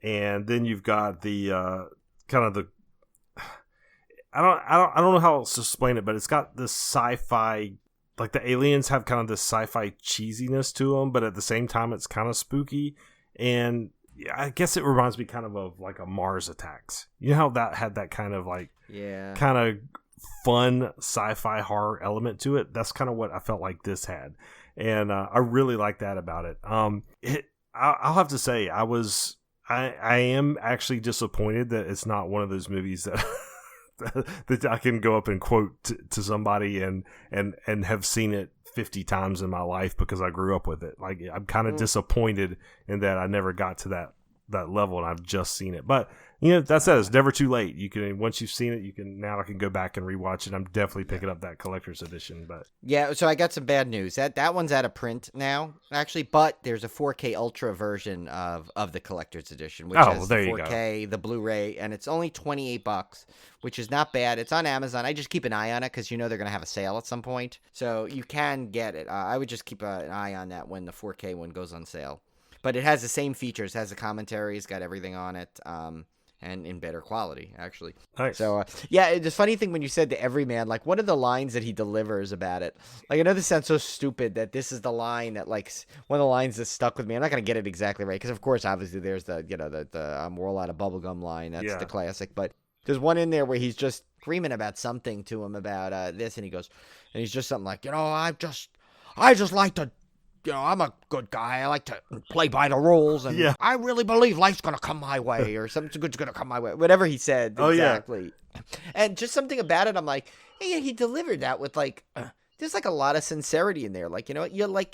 And then you've got the kind of the I don't know how else to explain it, but it's got this sci-fi, like the aliens have kind of this sci-fi cheesiness to them, but at the same time it's kind of spooky. And I guess it reminds me kind of like a Mars Attacks. You know how that had that kind of like kind of fun sci-fi horror element to it? That's kind of what I felt like this had. And I really like that about it. I'll have to say, I am actually disappointed that it's not one of those movies that that I can go up and quote to somebody and have seen it 50 times in my life because I grew up with it. Like I'm kind of disappointed in that I never got to that level, and I've just seen it. But that said, it's never too late. You can, once you've seen it, I can go back and rewatch it. I'm definitely picking up that collector's edition. But yeah, so I got some bad news. That one's out of print now, actually. But there's a 4K Ultra version of the collector's edition, which has the 4K, the Blu-ray, and it's only $28, which is not bad. It's on Amazon. I just keep an eye on it because they're gonna have a sale at some point, so you can get it. I would just keep an eye on that when the 4K one goes on sale. But it has the same features. It has the commentary. It's got everything on it. And in better quality, actually. Nice. So, the funny thing when you said the everyman, like, what are the lines that he delivers about it? Like, I know this sounds so stupid that this is the line that, like, one of the lines that stuck with me. I'm not going to get it exactly right because, of course, obviously there's the we're all out of bubblegum line. That's the classic. But there's one in there where he's just screaming about something to him about this, and he's just something like, I just like to, I'm a good guy. I like to play by the rules, and I really believe life's going to come my way, or something good's going to come my way. Whatever he said, exactly. And just something about it, I'm like, hey, he delivered that with, like, there's like a lot of sincerity in there. Like, you know,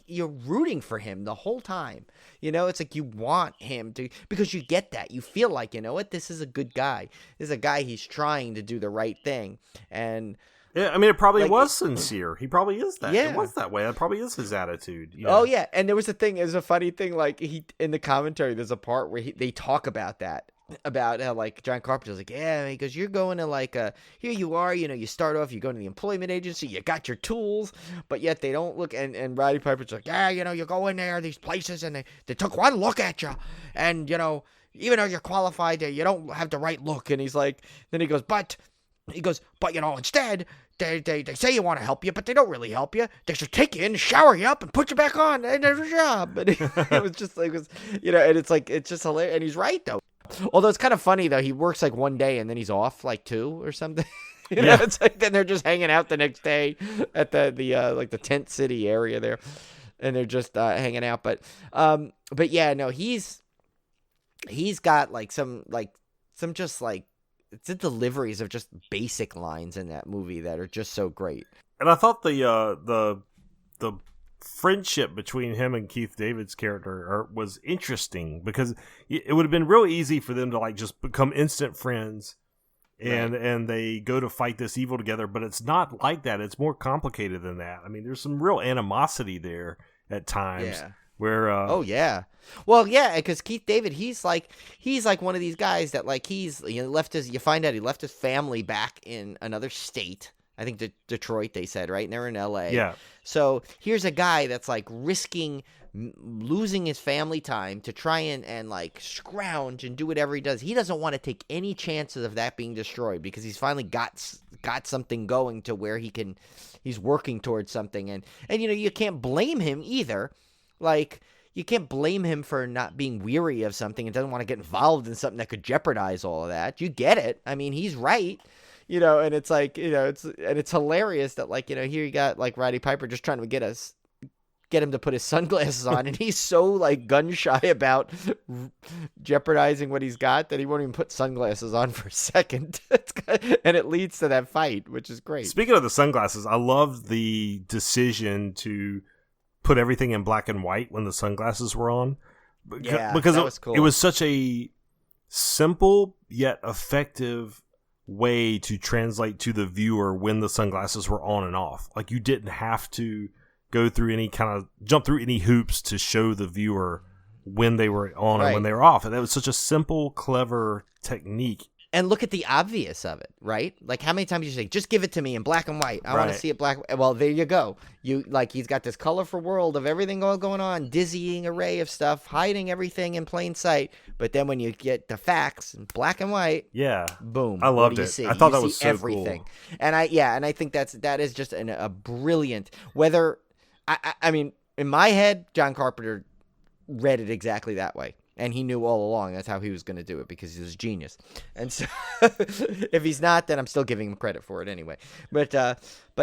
you're rooting for him the whole time. You know, it's like you want him to, because you get that. You feel like, you know what, this is a good guy. This is a guy, he's trying to do the right thing. And yeah, I mean, it probably like, was sincere. He probably is that. Yeah. It was that way. That probably is his attitude. You know? Oh yeah, and there was a funny thing. Like he in the commentary, there's a part where they talk about that, about how like John Carpenter's like, yeah, he goes, you're going to like here you are, you know, you start off, you go to the employment agency, you got your tools, but yet they don't look. And Roddy Piper's like, yeah, you know, you go in there, these places, and they took one look at you, and you know, even though you're qualified, you don't have the right look. And he's like, then he goes, but you know, instead. They say you want to help you, but they don't really help you. They should take you in, shower you up, and put you back on, and there's a job. And it was just like, you know, and it's like, it's just hilarious. And he's right, though. Although it's kind of funny, though. He works like one day, and then he's off like 2 or something. You know, it's like, then they're just hanging out the next day at the like the tent city area there, and they're just hanging out. But yeah, no, he's got like some just like, it's the deliveries of just basic lines in that movie that are just so great. And I thought the friendship between him and Keith David's character was interesting, because it would have been real easy for them to like just become instant friends, and they go to fight this evil together. But it's not like that. It's more complicated than that. I mean, there's some real animosity there at times. Yeah. Where oh yeah, well yeah, because Keith David, he's like one of these guys that like you find out he left his family back in another state. I think Detroit, they said, right? And they're in L.A. Yeah. So here's a guy that's like risking losing his family time to try and like scrounge and do whatever he does. He doesn't want to take any chances of that being destroyed, because he's finally got something going to where he's working towards something. And you know, you can't blame him either. Like, you can't blame him for not being weary of something and doesn't want to get involved in something that could jeopardize all of that. You get it. I mean, he's right. You know, and it's like, you know, it's hilarious that, like, you know, here you got like Roddy Piper just trying to get him to put his sunglasses on, and he's so like gun shy about jeopardizing what he's got that he won't even put sunglasses on for a second. And it leads to that fight, which is great. Speaking of the sunglasses, I love the decision to put everything in black and white when the sunglasses were on. Yeah, because that was cool. It was such a simple yet effective way to translate to the viewer when the sunglasses were on and off. Like, you didn't have to go through jump through any hoops to show the viewer when they were on and when they were off. And that was such a simple, clever technique. And look at the obvious of it, right? Like, how many times you say, just give it to me in black and white. I want to see it black. Well, there you go. He's got this colorful world of everything all going on, dizzying array of stuff, hiding everything in plain sight. But then when you get the facts in black and white, boom. I loved it. See? I thought that see was so everything. cool. And I think that is just a brilliant, whether, I mean, in my head, John Carpenter read it exactly that way. And he knew all along that's how he was going to do it, because he's a genius. And so if he's not, then I'm still giving him credit for it anyway. But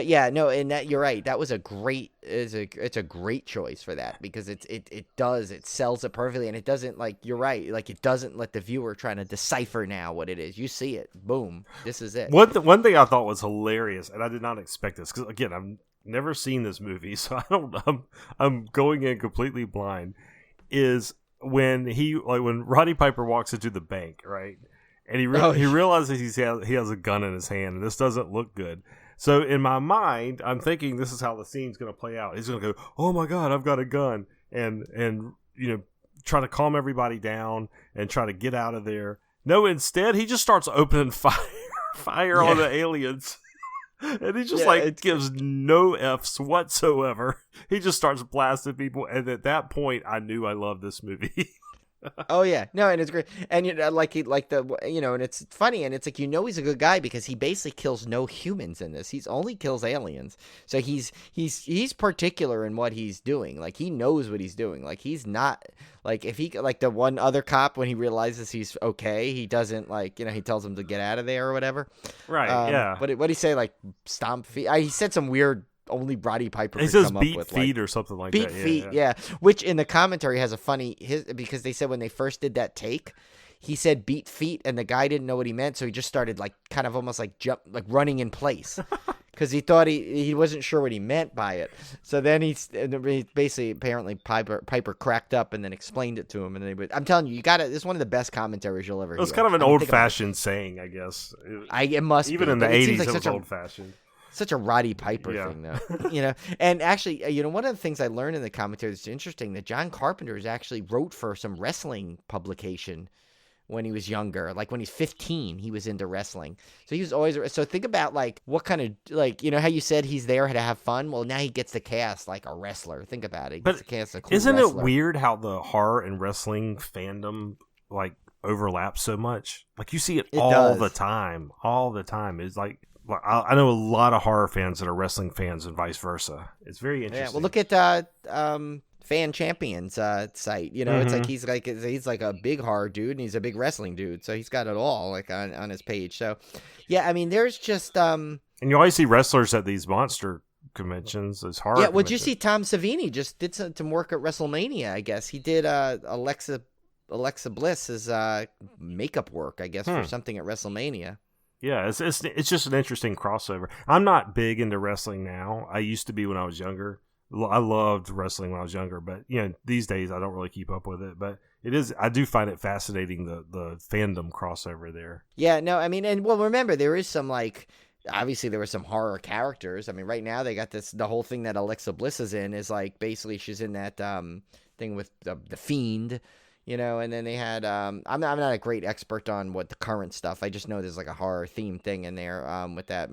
yeah, no, and that, you're right. That was it's a great choice for that, because it sells it perfectly, and it doesn't, like, you're right, like, it doesn't let the viewer trying to decipher now what it is. You see it, boom, this is it. One thing I thought was hilarious, and I did not expect this, because again, I've never seen this movie, so I'm going in completely blind, is when Roddy Piper walks into the bank, right? And he realizes he has a gun in his hand, and this doesn't look good. So in my mind, I'm thinking this is how the scene's going to play out. He's going to go, "Oh my God, I've got a gun," and you know, try to calm everybody down and try to get out of there. No, instead he just starts opening fire on the aliens. And he just gives no F's whatsoever. He just starts blasting people, and at that point, I knew I loved this movie. Oh yeah, no, and it's great, and you know, and it's funny, and it's like, you know, he's a good guy because he basically kills no humans in this. He's only kills aliens, so he's particular in what he's doing. Like, he knows what he's doing. Like, he's not like, if he, like, the one other cop, when he realizes he's okay, he doesn't, like, you know, he tells him to get out of there or whatever. Right. Yeah. What did he say? Like, stomp feet. He said some weird. Only Roddy Piper. He says beat feet or something like that. Beat feet, yeah. Which in the commentary has a funny because they said when they first did that take, he said beat feet, and the guy didn't know what he meant, so he just started like kind of almost like running in place. because he thought he wasn't sure what he meant by it. So then he basically apparently Piper cracked up and then explained it to him, and then I'm telling you, you got it. This is one of the best commentaries you'll ever hear. It's kind of an old-fashioned saying, I guess. It must even be. In the 80s, it was old-fashioned. Such a Roddy Piper thing, though. And actually, one of the things I learned in the commentary that's interesting, that John Carpenter actually wrote for some wrestling publication when he was younger. Like when he's 15, he was into wrestling. So he was always, so think about like what kind of, like, how you said he's there to have fun? Well, now he gets to cast like a wrestler. Think about it. He gets to cast a cool isn't wrestler. It weird how the horror and wrestling fandom like overlaps so much? Like you see it all the time. All the time. It's like, I know a lot of horror fans that are wrestling fans and vice versa. It's very interesting. Yeah, well, look at Fan Champions site. It's like he's like a big horror dude and he's a big wrestling dude, so he's got it all like on his page. So yeah, I mean, there's just and you always see wrestlers at these monster conventions, those horror. Yeah, well, did you see Tom Savini just did some work at WrestleMania? I guess he did Alexa Bliss's makeup work, I guess, for something at WrestleMania. Yeah, it's just an interesting crossover. I'm not big into wrestling now. I used to be when I was younger. I loved wrestling when I was younger, but these days I don't really keep up with it. But I do find it fascinating, the fandom crossover there. Yeah, no, I mean, and well, remember there is some obviously there were some horror characters. I mean, right now they got the whole thing that Alexa Bliss is in is like basically she's in that thing with the Fiend. And then they had, I'm not a great expert on what the current stuff. I just know there's like a horror theme thing in there with that.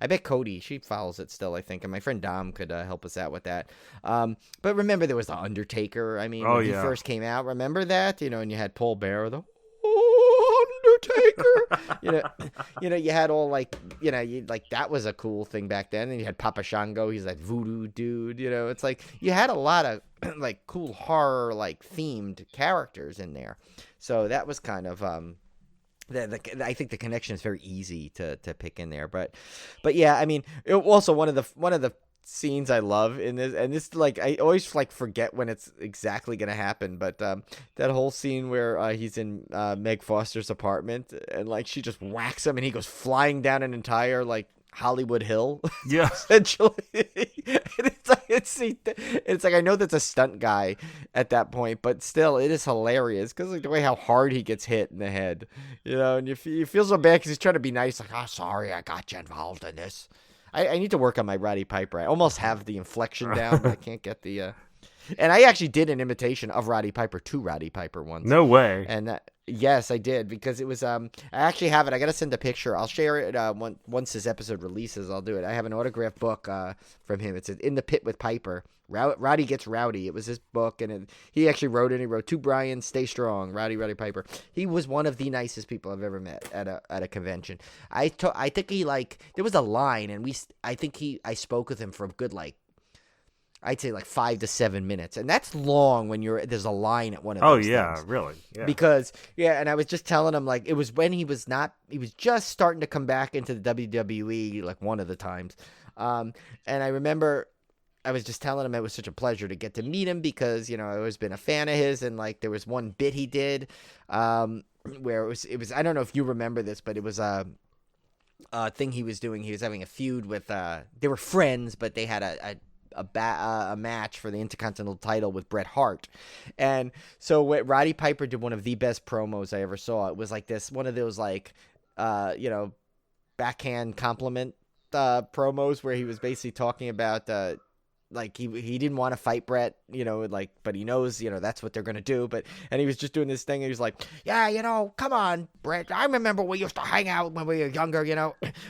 I bet Cody, she follows it still, I think. And my friend Dom could help us out with that. But remember there was The Undertaker. I mean, when he first came out, remember that? And you had Paul Bearer, the Undertaker. You had all that was a cool thing back then. And you had Papa Shango, he's that voodoo dude. It's like you had a lot of like cool horror themed characters in there. So that was kind of I think the connection is very easy to pick in there. But yeah, I mean, also one of the scenes I love in this, and this I always forget when it's exactly gonna happen, but that whole scene where he's in Meg Foster's apartment and she just whacks him and he goes flying down an entire Hollywood Hill, yeah, essentially. It's like I know that's a stunt guy at that point, but still, it is hilarious because the way how hard he gets hit in the head, and you feel so bad because he's trying to be nice, sorry, I got you involved in this. I need to work on my Roddy Piper. I almost have the inflection down, but I can't get the. And I actually did an imitation of Roddy Piper to Roddy Piper once. No way. And yes, I did, because it was I actually have it. I got to send a picture. I'll share it once this episode releases. I'll do it. I have an autographed book from him. It's In the Pit with Piper. Roddy Gets Rowdy. It was his book, and he actually wrote it. He wrote, "To Brian, stay strong, Roddy Piper." He was one of the nicest people I've ever met at a convention. I think he there was a line, and I spoke with him for a good I'd say 5 to 7 minutes, and that's long when there's a line at one of those. Oh yeah, things. really? Yeah. Because and I was just telling him it was when he was just starting to come back into the WWE one of the times, and I remember I was just telling him it was such a pleasure to get to meet him because I've always been a fan of his, and there was one bit he did where it was I don't know if you remember this, but it was a thing he was doing. He was having a feud with they were friends, but they had a match for the Intercontinental title with Bret Hart. And so Roddy Piper did one of the best promos I ever saw. It was one of those backhand compliment promos where he was basically talking about he didn't want to fight Bret, but he knows, that's what they're going to do. And he was just doing this thing. And he was like, yeah, come on, Bret. I remember we used to hang out when we were younger,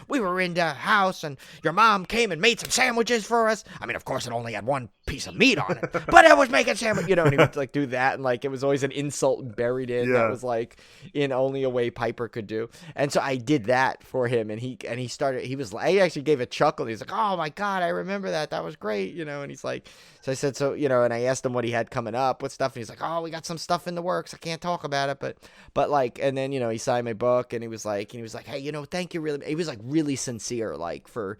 we were in the house and your mom came and made some sandwiches for us. I mean, of course it only had one piece of meat on it, but I was making sandwich, and he would do that. And it was always an insult buried in that was in only a way Piper could do. And so I did that for him. And he actually gave a chuckle. He's like, oh my God, I remember that. That was great. And he's like, so I said, and I asked him what he had coming up, what stuff, and he's like, oh, we got some stuff in the works. I can't talk about it, but and then, he signed my book, and he was like, hey, thank you really. He was really sincere, for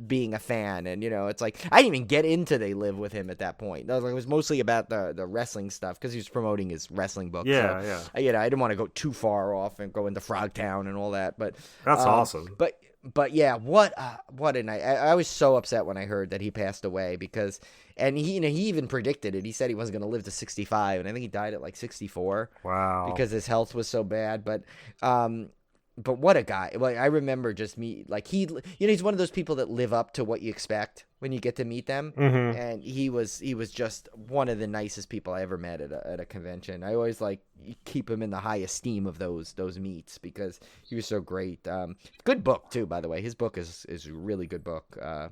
being a fan. And, it's I didn't even get into They Live with him at that point. It was mostly about the wrestling stuff because he was promoting his wrestling book. Yeah, so, yeah. I didn't want to go too far off and go into Frogtown and all that, but that's awesome. But But yeah, what a night! I was so upset when I heard that he passed away and he even predicted it. He said he wasn't going to live to 65, and I think he died at like 64. Wow. Because his health was so bad. But what a guy! Like I remember just he's one of those people that live up to what you expect when you get to meet them, and he was just one of the nicest people I ever met at a convention. I always keep him in the high esteem of those meets because he was so great. Good book too, by the way. His book is a really good book. I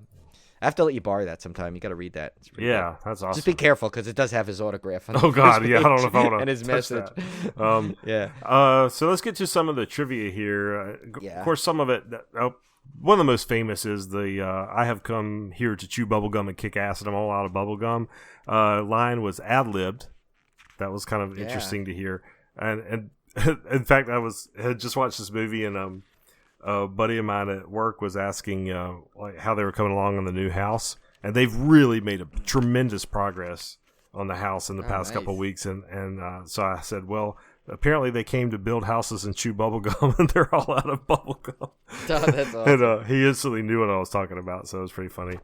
have to let you borrow that sometime. You got to read that. Yeah, that's awesome. Just be careful because it does have his autograph. Oh God, yeah, I don't know if I want to. And his message. Yeah. So let's get to some of the trivia here. Of course, some of it. One of the most famous is the "I have come here to chew bubblegum and kick ass, and I'm all out of bubblegum." Line was ad-libbed. That was kind of interesting to hear. And in fact, I had just watched this movie and a buddy of mine at work was asking how they were coming along on the new house, and they've really made a tremendous progress on the house in the past couple of weeks. And so I said, well, apparently they came to build houses and chew bubblegum, and they're all out of bubblegum. Oh, that's awesome. And he instantly knew what I was talking about, so it was pretty funny.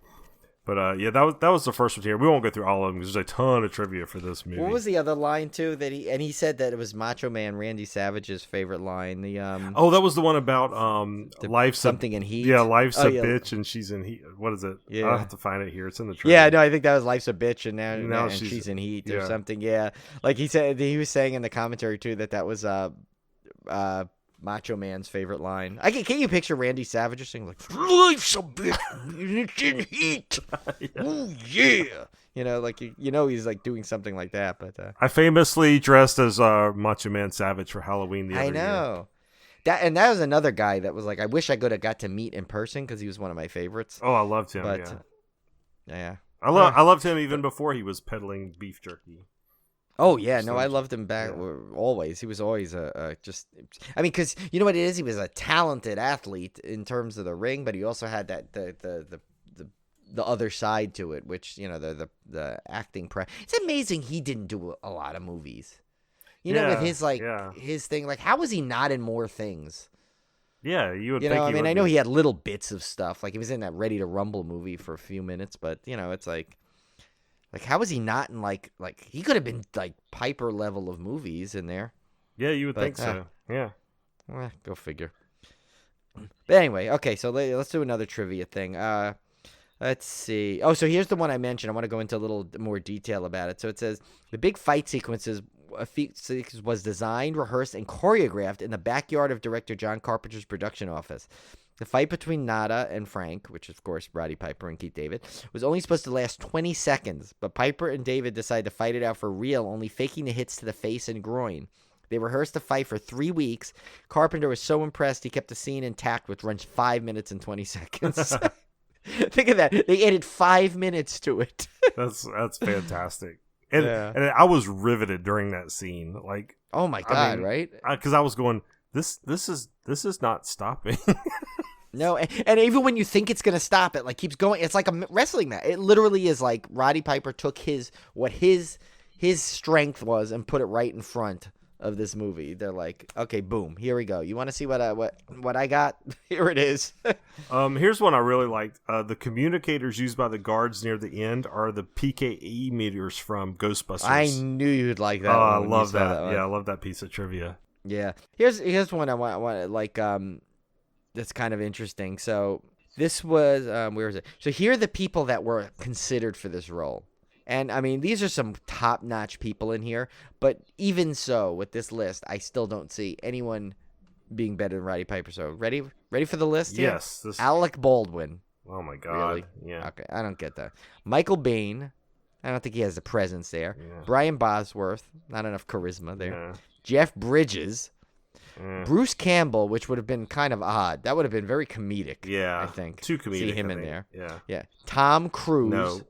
But that was the first one here. We won't go through all of them because there's a ton of trivia for this movie. What was the other line too he said that it was Macho Man Randy Savage's favorite line? That was the one about life's something in heat. Yeah, life's a bitch and she's in heat. What is it? Yeah, I'll have to find it here. It's in the trivia. Yeah, no, I think that was life's a bitch and now she's in heat or something. Yeah, like he was saying in the commentary too that was Macho Man's favorite line. Can you picture Randy Savage just saying "Life's a bitch, it's in heat"? Oh yeah, he's doing something like that. But I famously dressed as Macho Man Savage for Halloween the other year. I know that was another guy that was I wish I could have got to meet in person because he was one of my favorites. Oh, I loved him. But, yeah, I loved him even before he was peddling beef jerky. Oh, yeah. No, I loved him back always. He was always because you know what it is? He was a talented athlete in terms of the ring, but he also had that the other side to it, which, the acting. It's amazing he didn't do a lot of movies. With his his thing. How was he not in more things? Yeah, you would think he would I know he had little bits of stuff. He was in that Ready to Rumble movie for a few minutes, but, it's how was he not in he could have been Piper level of movies in there? Yeah, you would think so. Yeah. Go figure. But anyway, okay, so let's do another trivia thing. Let's see. Oh, so here's the one I mentioned. I want to go into a little more detail about it. So it says the big fight sequences was designed, rehearsed, and choreographed in the backyard of director John Carpenter's production office. The fight between Nada and Frank, which is, of course, Roddy Piper and Keith David, was only supposed to last 20 seconds, but Piper and David decided to fight it out for real, only faking the hits to the face and groin. They rehearsed the fight for 3 weeks. Carpenter was so impressed he kept the scene intact, which runs 5 minutes and 20 seconds. Think of that. They added 5 minutes to it. That's fantastic. And I was riveted during that scene. Oh my God, right? Because I was going, this is not stopping. No, and even when you think it's gonna stop, it keeps going. It's like a wrestling match. It literally is Roddy Piper took his strength was and put it right in front of this movie. They're okay, boom, here we go. You want to see what I got? Here it is. Here's one I really liked. The communicators used by the guards near the end are the PKE meters from Ghostbusters. I knew you'd like that. I love that. Yeah, I love that piece of trivia. Yeah. Here's one I want that's kind of interesting. So this was where is it? So here are the people that were considered for this role. And I mean, these are some top-notch people in here, but even so, with this list, I still don't see anyone being better than Roddy Piper. So ready for the list here? Yes. Alec Baldwin. Oh my God. Really? Yeah. Okay, I don't get that. Michael Biehn. I don't think he has the presence there. Yeah. Brian Bosworth. Not enough charisma there. Yeah. Jeff Bridges. Bruce Campbell, which would have been kind of odd. That would have been very comedic. Yeah. I think. Too comedic. See him in there. Yeah. Yeah. Tom Cruise. No.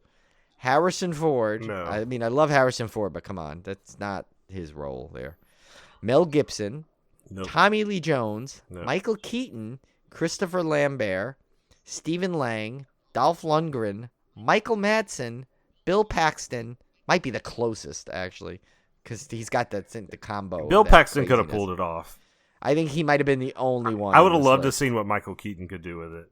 Harrison Ford. No. I mean, I love Harrison Ford, but come on. That's not his role there. Mel Gibson. Nope. Tommy Lee Jones. Nope. Michael Keaton. Christopher Lambert. Stephen Lang. Dolph Lundgren. Michael Madsen. Bill Paxton. Might be the closest, actually, because he's got the combo. Bill Paxton could have pulled it off. I think he might have been the only one. I would have loved to see what Michael Keaton could do with it.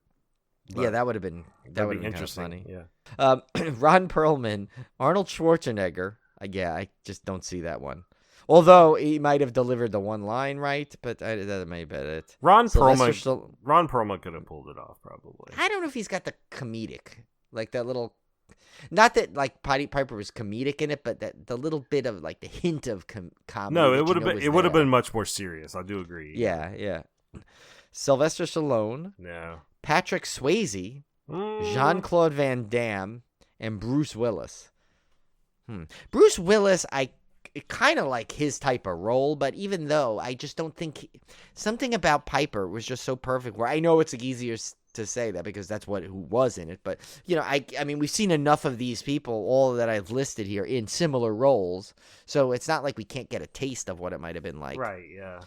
Yeah, that would have been interesting. Kind of funny. Yeah. Ron Perlman, Arnold Schwarzenegger. I just don't see that one. Although he might have delivered the one line right, but that may have been it. Ron Perlman could have pulled it off, probably. I don't know if he's got the comedic, like that little. Not that like Roddy Piper was comedic in it, but that the little bit of like the hint of comedy. No, it would have been. It would have been much more serious. I do agree. Yeah. Sylvester Stallone. No. Patrick Swayze, Jean-Claude Van Damme, and Bruce Willis. Bruce Willis, I kind of like his type of role, but even though I just don't think something about Piper was just so perfect. Where I know it's easier to say that because that's who was in it, but I mean we've seen enough of these people, all that I've listed here, in similar roles, so it's not like we can't get a taste of what it might have been like. Right? Yeah.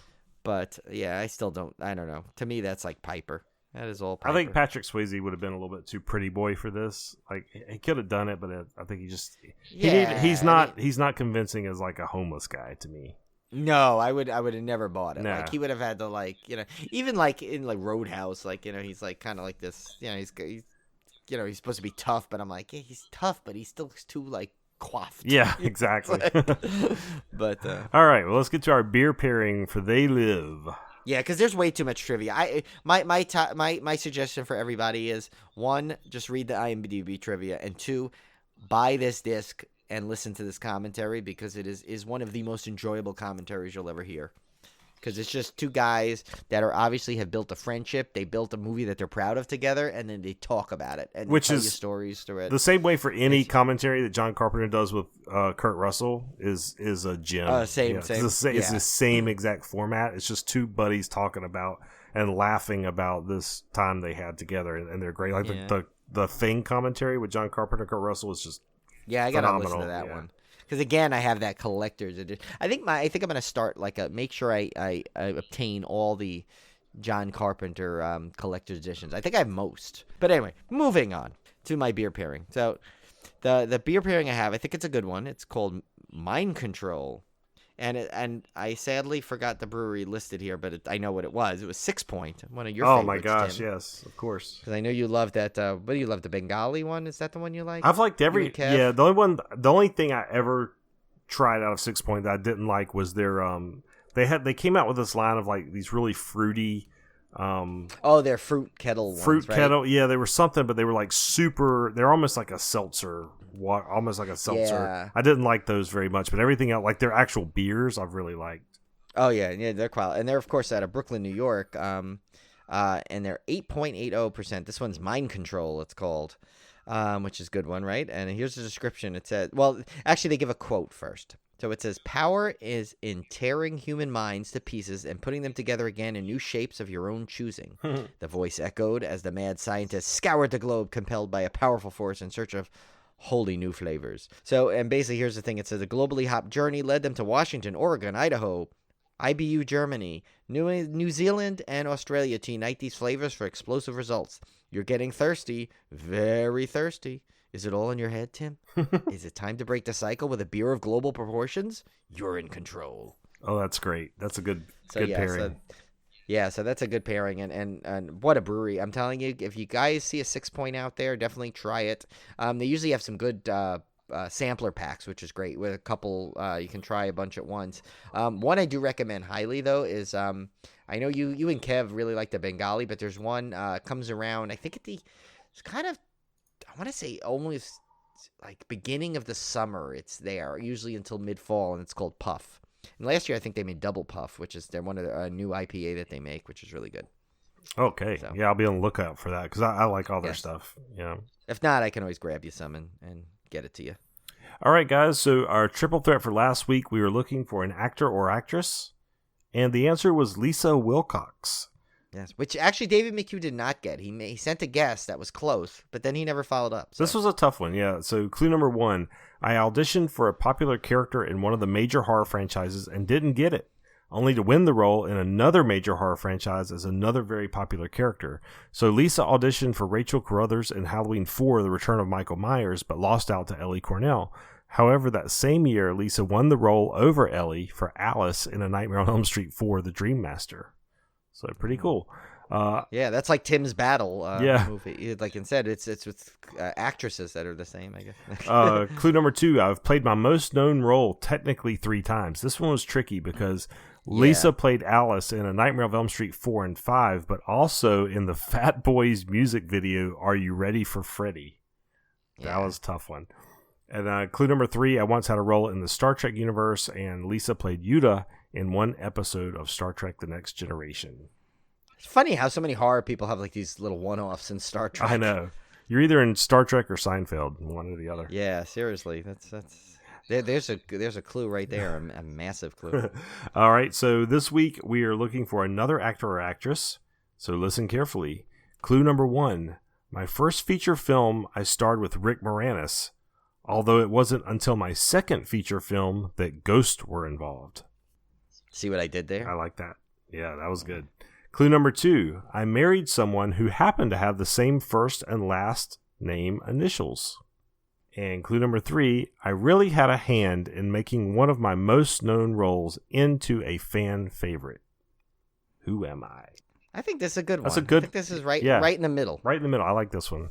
But yeah, I don't know. To me, that's like Piper. That is all Piper. I think Patrick Swayze would have been a little bit too pretty boy for this. Like he could have done it, but I think he's not convincing as like a homeless guy to me. No, I would have never bought it. Nah. Like he would have had to even like in like Roadhouse, like he's like kind of like this. He's he's supposed to be tough, but I'm like, yeah, he's tough, but he's still too like coiffed. Yeah, exactly. But all right, well, let's get to our beer pairing for They Live. Yeah, because there's way too much trivia. My suggestion for everybody is, 1, just read the IMDb trivia, and 2, buy this disc and listen to this commentary, because it is one of the most enjoyable commentaries you'll ever hear. Because it's just two guys that are obviously have built a friendship. They built a movie that they're proud of together, and then they talk about it and tell you stories through it. The same way for any commentary that John Carpenter does with Kurt Russell is a gem. Same. It's the same exact format. It's just two buddies talking about and laughing about this time they had together, and they're great. Like the Thing commentary with John Carpenter, Kurt Russell is just I gotta phenomenal. listen to that one. Because again, I have that collector's edition. I think I'm gonna start make sure I obtain all the John Carpenter collector's editions. I think I have most. But anyway, moving on to my beer pairing. So the beer pairing I have, I think it's a good one. It's called Mind Control, and I sadly forgot the brewery listed here, but I know what it was. It was 6 Point, one of your favorites. Oh my gosh, Tim. yes, of course. Because I know you love that. What do you love? The Bengali one? Is that the one you like? I've liked every. Yeah, the only thing I ever tried out of 6 Point that I didn't like was their they came out with this line of like these really fruity their fruit kettle ones, right? Kettle, yeah, they were something, but they were like super, they're almost like a seltzer. Yeah. I didn't like those very much, but everything else, like their actual beers, I've really liked. Oh yeah, they're quality, and they're of course out of Brooklyn, New York, and they're 8.80%. This one's Mind Control, it's called, which is a good one, right? And here's the description. It says, well, actually, they give a quote first. So it says, "Power is in tearing human minds to pieces and putting them together again in new shapes of your own choosing." The voice echoed as the mad scientist scoured the globe, compelled by a powerful force in search of wholly new flavors. So, and basically, here's the thing. It says, a globally hop journey led them to Washington, Oregon, Idaho, IBU, Germany, New Zealand, and Australia to unite these flavors for explosive results. You're getting thirsty, very thirsty. Is it all in your head, Tim? Is it time to break the cycle with a beer of global proportions? You're in control. Oh, that's great. That's a good pairing. So that's a good pairing, and what a brewery. I'm telling you, if you guys see a 6 Point out there, definitely try it. They usually have some good sampler packs, which is great. With a couple, you can try a bunch at once. One I do recommend highly, though, is I know you and Kev really like the Bengali, but there's one comes around, I think it's kind of, I want to say almost like beginning of the summer. It's there usually until mid-fall, and it's called Puff. And last year I think they made Double Puff, which is one of the new IPA that they make, which is really good. Okay, so, yeah, I'll be on the lookout for that because I like all their stuff. Yeah. If not, I can always grab you some and get it to you. All right, guys. So our triple threat for last week, we were looking for an actor or actress, and the answer was Lisa Wilcox. Yes, which actually David McHugh did not get. He sent a guess that was close, but then he never followed up. So. This was a tough one, yeah. So clue number 1, I auditioned for a popular character in one of the major horror franchises and didn't get it, only to win the role in another major horror franchise as another very popular character. So Lisa auditioned for Rachel Carruthers in Halloween 4, The Return of Michael Myers, but lost out to Ellie Cornell. However, that same year, Lisa won the role over Ellie for Alice in A Nightmare on Elm Street 4, The Dream Master. So pretty cool. Yeah, that's like Tim's Battle Yeah. movie. Like I said, it's with actresses that are the same, I guess. Clue number 2, I've played my most known role technically 3 times. This one was tricky because Lisa played Alice in A Nightmare on Elm Street 4 and 5, but also in the Fat Boys music video, Are You Ready for Freddy? That was a tough one. And clue number 3, I once had a role in the Star Trek universe, and Lisa played Yuta in one episode of Star Trek The Next Generation. It's funny how so many horror people have like these little one-offs in Star Trek. I know. You're either in Star Trek or Seinfeld, one or the other. Yeah, seriously. There's a clue right there, a massive clue. All right, so this week we are looking for another actor or actress, so listen carefully. Clue number 1, my first feature film I starred with Rick Moranis, although it wasn't until my second feature film that ghosts were involved. See what I did there? I like that. Yeah, that was good. Clue number 2, I married someone who happened to have the same first and last name initials. And clue number 3, I really had a hand in making one of my most known roles into a fan favorite. Who am I? I think this is a good one. That's a good. I think this is right in the middle. Right in the middle. I like this one.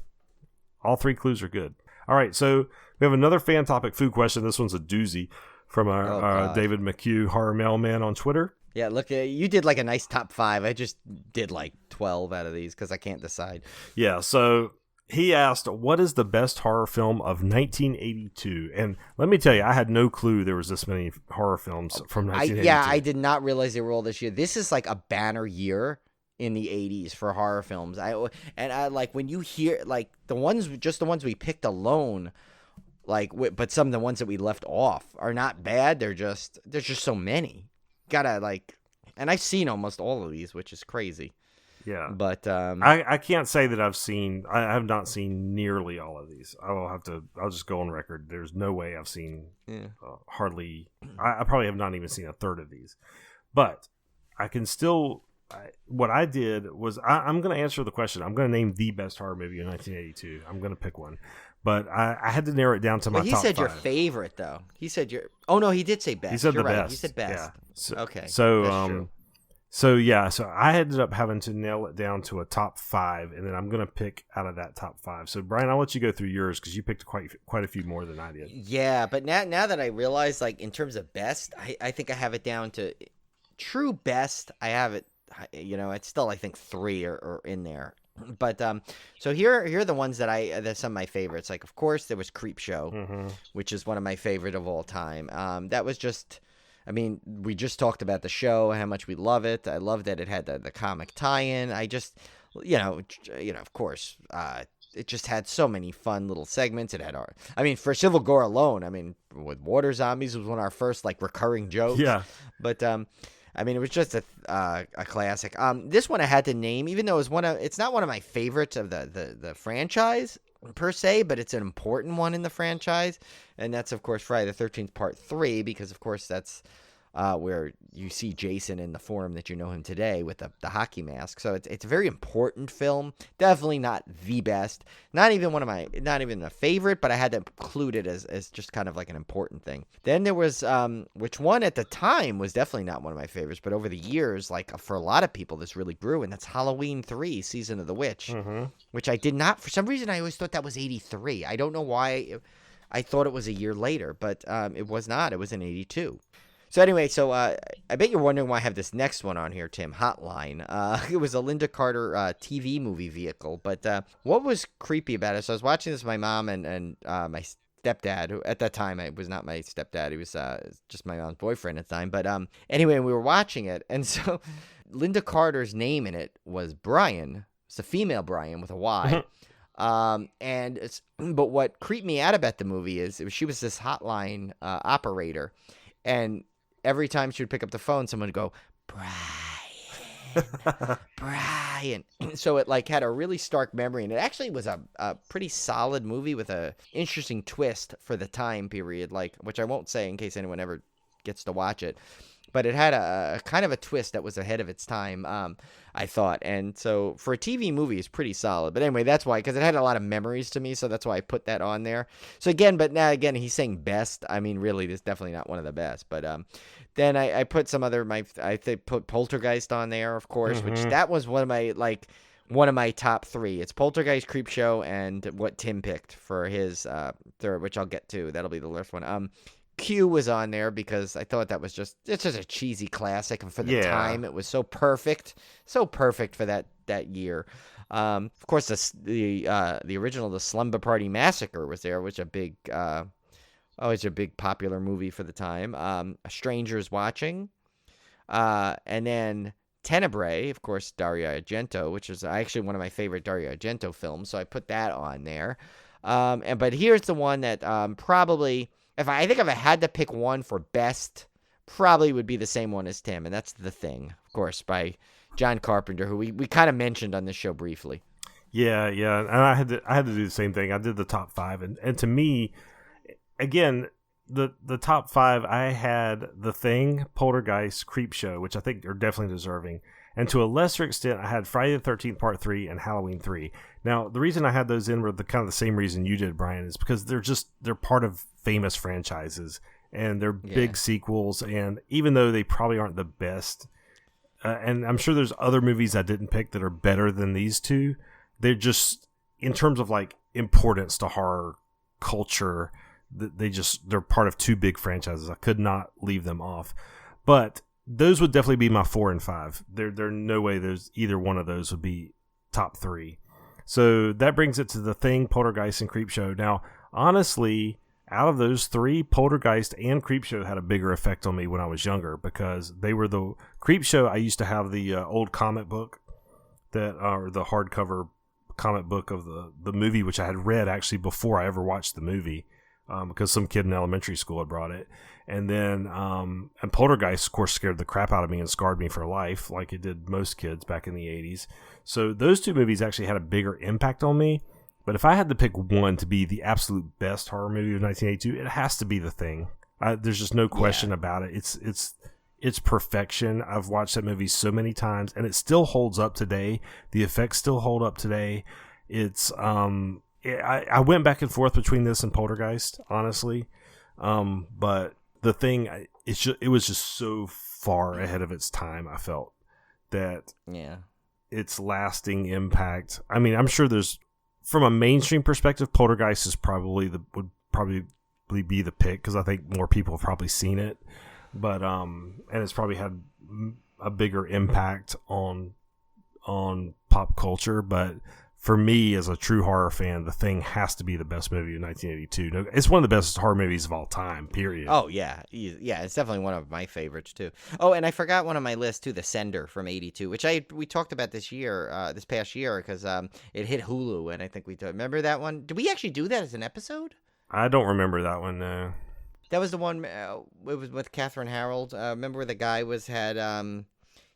All 3 clues are good. All right, so we have another fan topic food question. This one's a doozy from our David McHugh Horror Mailman on Twitter. Yeah, look, you did like a nice top 5. I just did like 12 out of these because I can't decide. Yeah, so he asked, what is the best horror film of 1982? And let me tell you, I had no clue there was this many horror films from 1982. I did not realize they were all this year. This is like a banner year in the 80s for horror films. I like when you hear like the ones we picked alone, like, but some of the ones that we left off are not bad. There's just so many. Gotta like, and I've seen almost all of these, which is crazy. Yeah, but I can't say that I have not seen nearly all of these. I'll just go on record. There's no way I've seen hardly. I probably have not even seen a third of these, but I can still. What I did was I'm going to answer the question. I'm going to name the best horror movie in 1982. I'm going to pick one. But I had to narrow it down to my top 5. He said your favorite, though. He said your... Oh, no, he did say best. He said You're the right. best. He said best. Yeah. Okay. So I ended up having to nail it down to a top 5, and then I'm going to pick out of that top 5. So, Brian, I'll let you go through yours because you picked quite a few more than I did. Yeah, but now that I realize, like, in terms of best, I think I have it down to... True best, I have it... it's still, I think, 3 are in there. But so here are the ones that's some of my favorites. Like, of course, there was Creepshow, which is one of my favorite of all time. That was just, I mean, we just talked about the show, how much we love it. I love that it had the comic tie-in. I just, of course, it just had so many fun little segments. It had for Civil Gore alone, with water zombies was one of our first like recurring jokes. Yeah, but it was just a classic. This one I had to name, even though it's not one of my favorites of the franchise per se, but it's an important one in the franchise, and that's of course Friday the 13th Part 3, because of course that's where you see Jason in the form that you know him today with the hockey mask. So it's a very important film. Definitely not the best. Not even a favorite, but I had to include it as just kind of like an important thing. Then there was, which one at the time was definitely not one of my favorites, but over the years, like for a lot of people, this really grew, and that's Halloween 3, Season of the Witch, which I did not, for some reason, I always thought that was 83. I don't know why I thought it was a year later, but it was not. It was in 82. So anyway, I bet you're wondering why I have this next one on here, Tim, Hotline. It was a Linda Carter TV movie vehicle, but what was creepy about it? So I was watching this with my mom and my stepdad, who at that time it was not my stepdad. He was just my mom's boyfriend at the time. But anyway, we were watching it, and so Linda Carter's name in it was Brian. It's a female Brian with a Y. But what creeped me out about the movie is she was this hotline operator, and every time she would pick up the phone, someone would go, Brian. So it like had a really stark memory, and it actually was a pretty solid movie with a interesting twist for the time period, like, which I won't say in case anyone ever gets to watch it. but it had a kind of a twist that was ahead of its time, I thought. And so for a TV movie, it's pretty solid. But anyway, that's why, because it had a lot of memories to me, so that's why I put that on there. So again, but now again, he's saying best. I mean, really, this is definitely not one of the best. But then I put some other, put Poltergeist on there, of course, which that was one of my top three. It's Poltergeist, Creepshow, and what Tim picked for his third, which I'll get to. That'll be the last one. Q was on there because I thought it's just a cheesy classic, and for the time, it was so perfect for that year. Of course, the original, the Slumber Party Massacre, was there, which a big popular movie for the time. A Stranger's Watching, and then Tenebrae, of course, Dario Argento, which is actually one of my favorite Dario Argento films, so I put that on there. But here's the one that probably, if I had to pick one for best, probably would be the same one as Tim, and that's The Thing, of course, by John Carpenter, who we kind of mentioned on this show briefly. Yeah, and I had to do the same thing. I did the top 5, and to me, again, the top 5, I had The Thing, Poltergeist, Creepshow, which I think are definitely deserving. And to a lesser extent, I had Friday the 13th Part 3 and Halloween 3. Now, the reason I had those in were the same reason you did, Brian, is because they're part of famous franchises, and they're big sequels, and even though they probably aren't the best, and I'm sure there's other movies I didn't pick that are better than these two, they're just, in terms of like importance to horror culture, they're part of two big franchises. I could not leave them off. But those would definitely be my 4 and 5. There no way there's either one of those would be top 3. So that brings it to The Thing, Poltergeist, and Creepshow. Now, honestly, out of those 3, Poltergeist and Creepshow had a bigger effect on me when I was younger, because they were the Creepshow. I used to have the old comic book or the hardcover comic book of the movie, which I had read actually before I ever watched the movie. Because some kid in elementary school had brought it. And then and Poltergeist, of course, scared the crap out of me and scarred me for life, like it did most kids back in the 80s. So those two movies actually had a bigger impact on me. But if I had to pick one to be the absolute best horror movie of 1982, it has to be The Thing. There's just no question about it. It's perfection. I've watched that movie so many times, and it still holds up today. The effects still hold up today. It's I went back and forth between this and Poltergeist, honestly, but The Thing, it was just so far ahead of its time. I felt that its lasting impact. I mean, I'm sure there's, from a mainstream perspective, Poltergeist is would probably be the pick, because I think more people have probably seen it, but and it's probably had a bigger impact on pop culture, but. For me, as a true horror fan, The Thing has to be the best movie of 1982. No, it's one of the best horror movies of all time, period. Oh, yeah. Yeah, it's definitely one of my favorites, too. Oh, and I forgot one on my list, too, The Sender from 82, which we talked about this past year, because it hit Hulu, and I think remember that one? Did we actually do that as an episode? I don't remember that one, no. That was the one, it was with Catherine Harold. Remember where the guy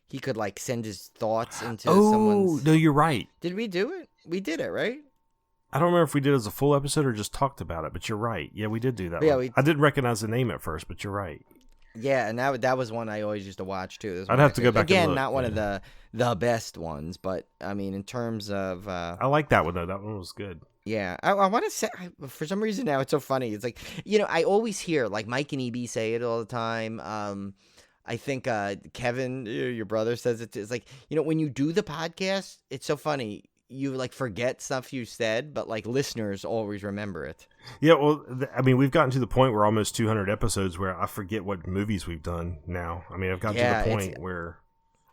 he could, like, send his thoughts into someone's... Oh, no, you're right. Did we do it? We did it, right? I don't remember if we did it as a full episode or just talked about it, but you're right. Yeah, we did do that one. I didn't recognize the name at first, but you're right. Yeah, and that was one I always used to watch, too. I'd have to go back and look. Again, not one of the best ones, but, I mean, in terms of... I like that one, though. That one was good. Yeah, I want to say, for some reason now, it's so funny. It's like, I always hear, like, Mike and EB say it all the time. I think Kevin, your brother, says it. It's like, when you do the podcast, it's so funny. You like forget stuff you said, but like listeners always remember it. Yeah, well, I mean, we've gotten to the point where almost 200 episodes where I forget what movies we've done now. I mean, I've gotten to the point where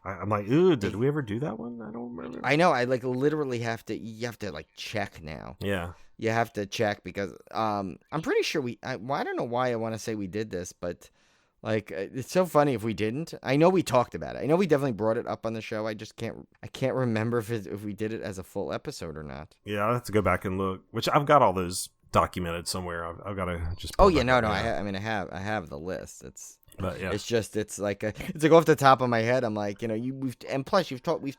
I'm like, ooh, did we ever do that one? I don't remember. I know. I like literally you have to like check now. Yeah. You have to check because I'm pretty sure I don't know why I want to say we did this, but like it's so funny if we didn't. I know we talked about it. I know we definitely brought it up on the show. I can't remember if we did it as a full episode or not. Yeah, I'll have to go back and look. Which I've got all those documented somewhere. I've got to just. Oh yeah, no. I have the list. But yeah, it's like off the top of my head. I'm like, we've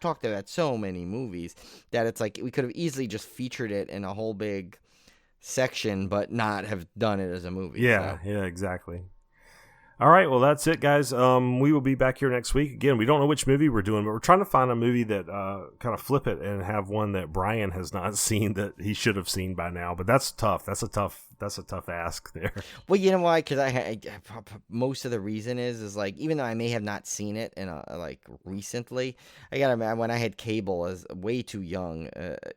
talked about so many movies that it's like we could have easily just featured it in a whole big section, but not have done it as a movie. Yeah, so. Yeah, exactly. All right, well, that's it, guys. We will be back here next week. Again, we don't know which movie we're doing, but we're trying to find a movie that kind of flip it and have one that Brian has not seen that he should have seen by now. But that's tough. That's a tough ask there. Well, you know why? Because I most of the reason is like, even though I may have not seen it in like recently, when I had cable as way too young,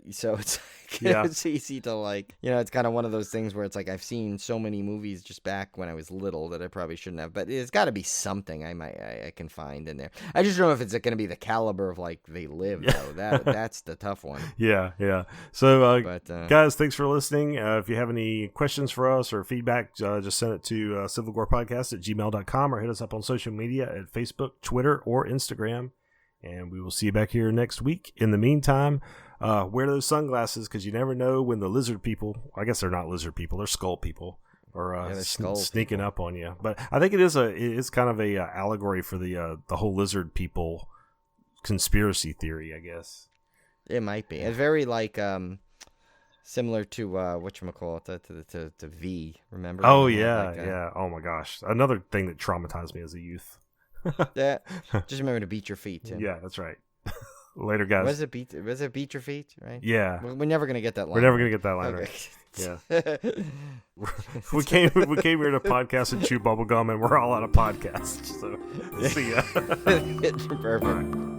so it's like, it's easy to like, it's kind of one of those things where it's like I've seen so many movies just back when I was little that I probably shouldn't have. But there's got to be something I can find in there. I just don't know if it's going to be the caliber of like They Live though. That's the tough one. Yeah. So, guys, thanks for listening. If you have any questions for us or feedback, just send it to civilgorepodcast@gmail.com or hit us up on social media at Facebook, Twitter, or Instagram. And we will see you back here next week. In the meantime, wear those sunglasses because you never know when the lizard people, I guess they're not lizard people, they're skull people, are sneaking up on you. But I think it is kind of a allegory for the whole lizard people conspiracy theory, I guess. It might be. It's very like similar to whatchamacallit, to V, remember? Oh yeah. Oh my gosh. Another thing that traumatized me as a youth. Yeah. Just remember to beat your feet, Tim. Yeah, that's right. Later, guys. Was it beat your feet, right? Yeah. We're never gonna get that line. We're never gonna get that line okay. right. Yeah. we came here to podcast and chew bubblegum, and we're all out of podcasts. So see ya. Perfect.